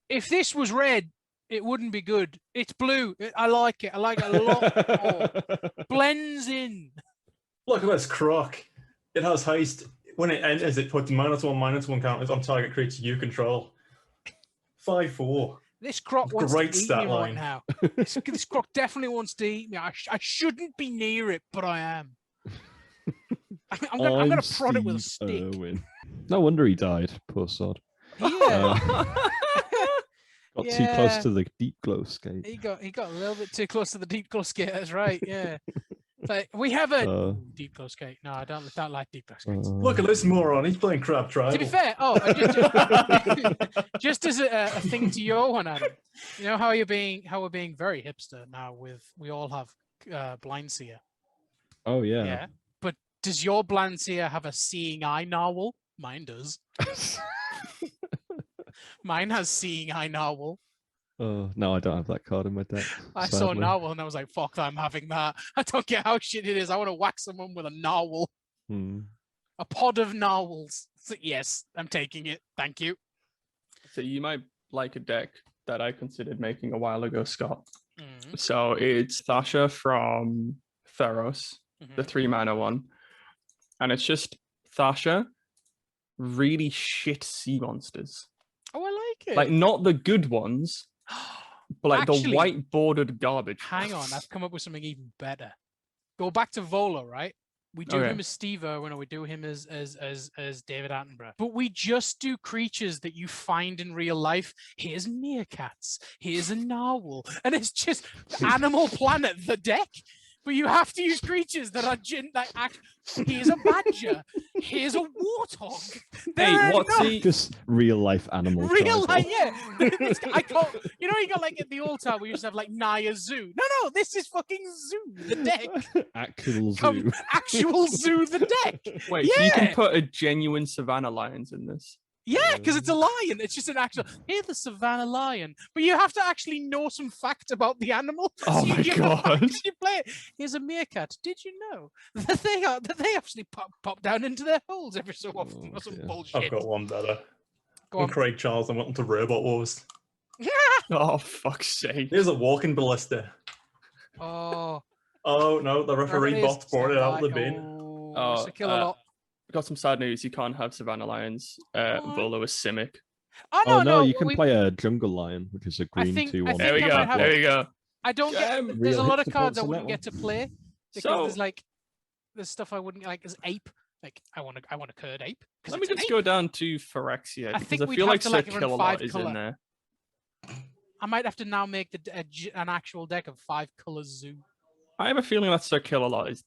if this was red, it wouldn't be good. It's blue. I like it. I like it a lot more. Blends in. Look at this croc. It has haste. When it enters, it puts -1/-1 counters on target creature you control. 5/4. This croc wants Great to eat stat me right line. now. This croc definitely wants to eat me. I shouldn't be near it, but I am. I'm gonna prod it with a Steve stick. Irwin. No wonder he died. Poor sod. Yeah. Got too close to the deep glow skate. He got a little bit too close to the deep glow skate. That's right. Yeah. But we have a deep glow skate. No, I don't like deep glow skates. Look at this moron. He's playing Crab Tribal. To be fair, just as a thing to your one, Adam. You know how we're being very hipster now. We all have Blind Seer. Oh yeah. Yeah. But does your Blind Seer have a seeing eye narwhal? Mine does. Mine has seeing eye narwhal. Oh no, I don't have that card in my deck. I saw sadly. narwhal and I was like, "Fuck, I'm having that." I don't care how shit it is. I want to whack someone with a narwhal, a pod of narwhals. So, yes, I'm taking it. Thank you. So you might like a deck that I considered making a while ago, Scott. Mm. So it's Thasha from Theros, the 3-mana one, and it's just Thasha, really shit sea monsters. Oh, I like it. Like not the good ones, but like Actually, the white bordered garbage. Hang on, I've come up with something even better. Go back to Vola, right? We do Okay. him as Steve Irwin, or we do him as David Attenborough. But we just do creatures that you find in real life. Here's meerkats. Here's a narwhal, and it's just Animal Planet the deck. But you have to use creatures that are here's a badger. Here's a warthog. Hey, what's he? Just real life animals. Real life, yeah. I can't, you know, you got like at the old time we used to have like Naya Zoo. No, this is fucking Zoo, the deck. Actual zoo. Actual Zoo, the deck. Wait, so you Yeah. can put a genuine Savannah lions in this? Yeah, because it's a lion. It's just an actual. Here's the Savannah lion, but you have to actually know some fact about the animal. Oh you my give the fact God. and you play it. Here's a meerkat. Did you know that they actually pop down into their holes every so often or some dear. bullshit? I've got one better. Go I'm on. Craig Charles. I went onto Robot Wars. Oh fuck's sake! Here's a walking ballista. Oh, Oh no, the referee there it is. bot brought it out of the bin. Oh, it's a kill a lot. Got some sad news. You can't have Savannah lions. Volo is Simic. Oh no, you can we- play a jungle lion, which is a green think- 2/1. I think There we I go. might have There we go. I don't get. Damn. There's a Real lot of hipster cards I points on wouldn't that get to play because So- there's like there's stuff I wouldn't like as ape. Like I want a curd ape. 'cause Let me it's an just ape. go down to Phyrexia I because think I we'd feel have like to, Sir like, run Kill-A-Lot 5 is colour. in there. I might have to now make an actual deck of 5 color zoo. I have a feeling that Sir Kill-A-Lot is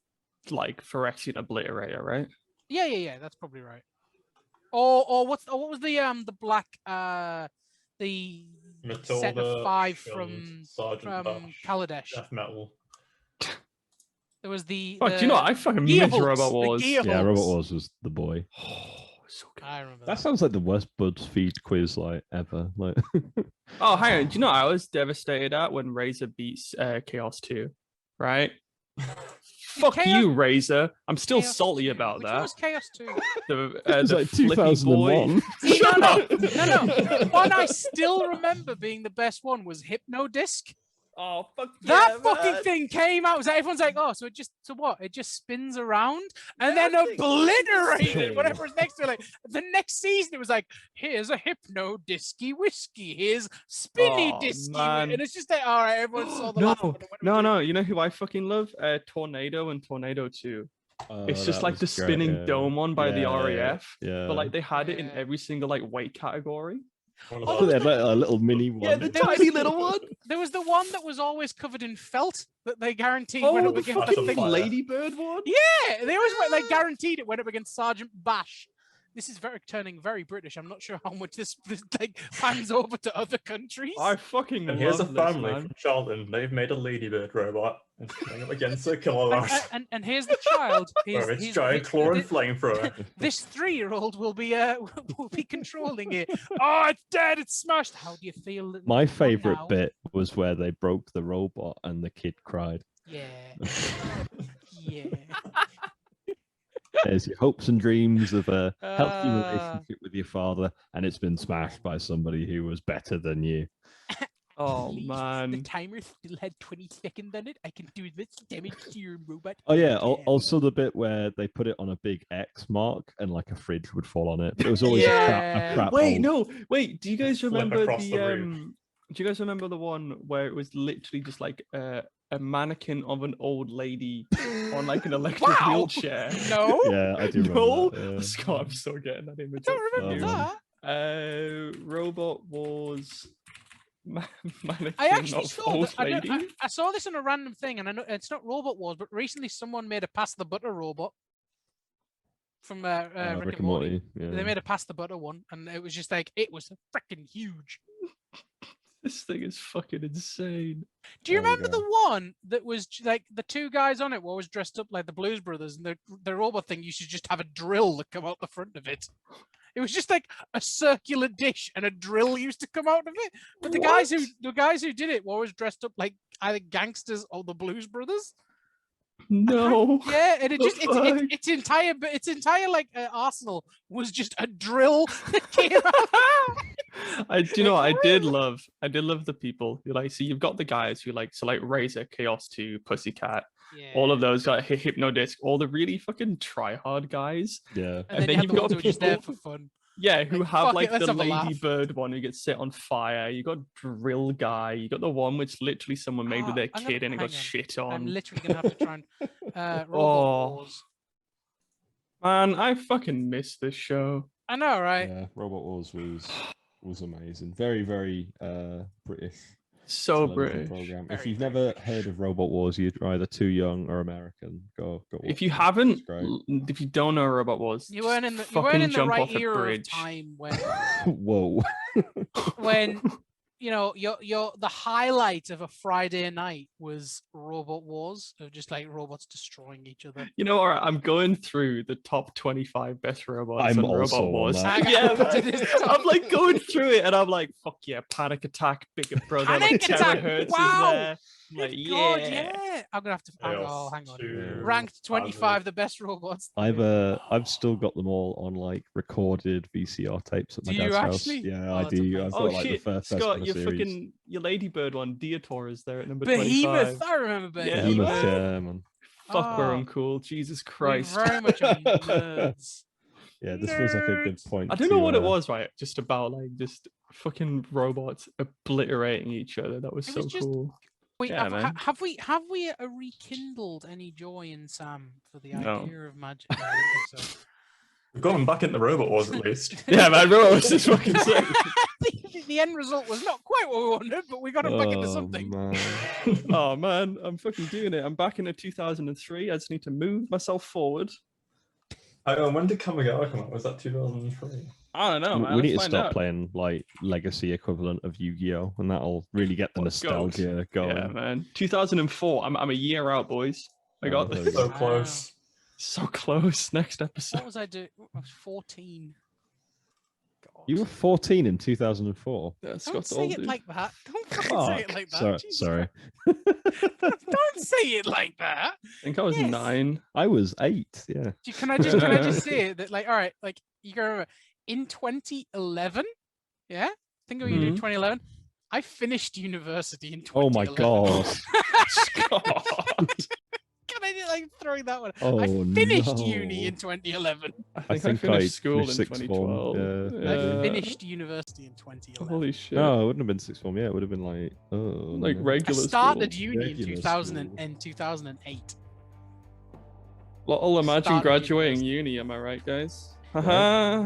like Phyrexian Obliterator, right? Yeah. That's probably right. Or what was the black the set Matilda, of 5 Shield, from Sergeant Bash, Kaladesh. Death Metal. There was the. Fuck, do you know what? I fucking miss Gearhulks, Robot the Wars. Gearhulks. Yeah, Robot Wars was the boy. Oh, so good. I remember That that. sounds like the worst BuzzFeed quiz like ever. Like, Oh, hang on. Do you know what I was devastated at when Razor beats Chaos 2? Right? Fuck Chaos- you, Razor. I'm still Chaos salty 2. about Which one that. was Chaos 2? The, it was the like flippy boy. 2001. See, Shut no. up. One I still remember being the best one was Hypnodisc. Oh fuck That yeah, fucking man. thing came out. So everyone's like, "Oh, so it just so what? It just spins around and Yeah, then I think- obliterated whatever's next to it." Like the next season, it was like, "Here's a hypno disky whiskey. Here's spinny Oh, disky," man. and it's just like, all right, everyone saw the No, last one. and went, no. You know who I fucking love? Tornado and Tornado 2. It's just that like the was great, spinning yeah. dome one by the Yeah, RAF. Yeah. But like they had it in Yeah. every single like weight category. One of Oh, they those. had like a little mini one. Yeah, the There was- tiny little one. There was the one that was always covered in felt that they guaranteed went Oh, up the against fucking the thing. fire. ladybird one. Yeah, they always went, like guaranteed it went up against Sergeant Bash. This is turning very British. I'm not sure how much this like pans over to other countries. I fucking And here's a love this, family man. from Charlton. They've made a ladybird robot and going up against a killer And, mouse. and here's the child. Or its giant claw and flamethrower. This 3-year-old will be controlling it. Oh, it's dead! It's smashed. How do you feel? My now? favorite bit was where they broke the robot and the kid cried. Yeah. Yeah. There's your hopes and dreams of a healthy Uh. relationship with your father, and it's been smashed by somebody who was better than you. Oh Please, the man. timer still had 20 seconds on it. I can do this damage to your robot. Oh yeah, Yeah. also the bit where they put it on a big X mark and like a fridge would fall on it. It was always Yeah. a crap Wait, hole. no. Wait, do you guys Flip remember across the the room. do you guys remember the one where it was literally just like a mannequin of an old lady on like an electric Wow. wheelchair? No, Yeah, I do No, remember that. Scott, I'm still getting that image. I up don't for remember you. that. Robot Wars mannequin I actually of saw old that. lady. I saw this on a random thing, and I know it's not Robot Wars, but recently someone made a Pass the Butter robot from Rick and Morty. Yeah. They made a Pass the Butter one, and it was just like it was freaking huge. This thing is fucking insane. Do you There we remember the one that was like the two guys on it were always dressed up like the Blues Brothers, and the robot thing used to just have a drill that come out the front of it. It was just like a circular dish, and a drill used to come out of it. But the guys who did it were always dressed up like either gangsters or the Blues Brothers. No. Yeah, and it The just its entire like arsenal was just a drill that came out. Do you know what I did love the people who like, so you've got the guys who like, so like Razor, Chaos 2, Pussycat, all of those got Hypnodisc, all the really fucking try-hard guys. Yeah. And then you then have you've the got ones who are just there people- for fun. Yeah, who Like, have fuck it, like let's the have a laugh. ladybird one who gets set on fire. You got drill guy. You got the one which literally someone made with their I'm gonna- kid and it got hang on. shit I'm on. literally gonna have to try and Robot Oh. Wars. Man, I fucking miss this show. I know, right? Yeah, Robot Wars was amazing. Very, very British. So television British. program. If Very, you've very never British. heard of Robot Wars, you're either too young or American. Go. If watch you it. haven't, It's great. if you don't know Robot Wars, You weren't in the fucking jump right off a era of bridge. time when Whoa. when you know your the highlight of a Friday night was Robot Wars of just like robots destroying each other. You know, all right, I'm going through the top 25 best robots I'm on also Robot on Wars. that. Yeah, It man. is I'm like going through it and I'm like, fuck yeah, Panic Attack, Bigger Brother, Panic like Attack, Terahertz wow! is there. I'm like, Good God, yeah. yeah. I'm gonna have to. Hang Chaos on. 2, Ranked 25, Hazard. the best robots. I've still got them all on like recorded VCR tapes at my Do you dad's house. actually? Yeah, Oh, I that's do. amazing. I've Oh got like shit, the first Scott, your series. fucking your Ladybird one, Dinosaur is there at number Behemoth. 25. I remember Yeah, Behemoth. Behemoth, yeah, man. Fuck, we're Oh, uncool. Jesus we Christ. very much are nerds. Yeah, this feels like a good Nerds. point. I don't know what it to, was, right? Just about like just fucking robots obliterating each other. That was It so was just- cool. Wait, Yeah, have, man. have we rekindled any joy in Sam for the No. idea of magic? No, I don't think so. We've got him back in the Robot Wars at least. Yeah, man, robots is fucking sick. The end result was not quite what we wanted, but we got him back into something. Man. Oh man, I'm fucking doing it. I'm back into 2003. I just need to move myself forward. When did Kamigawa come out? Was that 2003? I don't know, man. We need to Let's find start out. playing like legacy equivalent of Yu-Gi-Oh, and that'll really get the What, nostalgia going. Yeah, man. 2004. I'm a year out, boys. I Oh, got there this. we go. So close. So close. Next episode. What was I doing? I was 14. God. You were 14 in 2004. Yeah, Don't Scott's say old, it dude. like that. Don't fucking say it Fuck. like that. Sorry, Jesus sorry. Christ. Don't say it like that. I think I was Yes. 9. I was 8. Yeah. Can I just say that, like, all right, like you gotta remember in 2011, yeah, think of what you did in Mhm. 2011. I finished university in Oh my 2011. god. Can I like throwing that one? Oh, I finished no. uni in 2011. I think I finished school in sixth form, 2012. yeah. I finished university in 2011. Holy shit. No, it wouldn't have been sixth form. Yeah, it would have been like Like no. I regular started school. uni in Regular 2008. I'll imagine started graduating uni, am I right, guys? Haha.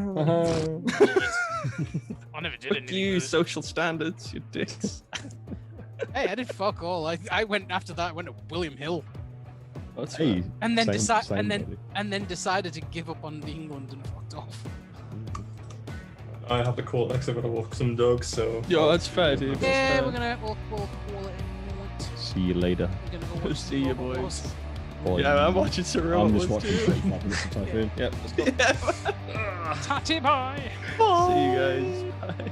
I never did Fuck anything. you, with it. social standards, you dicks. Hey, I did fuck all. I went after that. I went to William Hill, That's Hey, right. and then same, buddy. and then decided to give up on England and fucked off. I have the call next. I'm gonna walk some dogs. So Yo, that's fair, dude. That's Yeah, fair. we'll call it in a minute. See you later. We're gonna go watch See you, Robot boys. Wars. Boy. Yeah, I'm watching some I'm robots just watching too. Straight Fabulous and Typhoon. Yep, let's go. Yeah. Tatty bye. See you guys. Bye.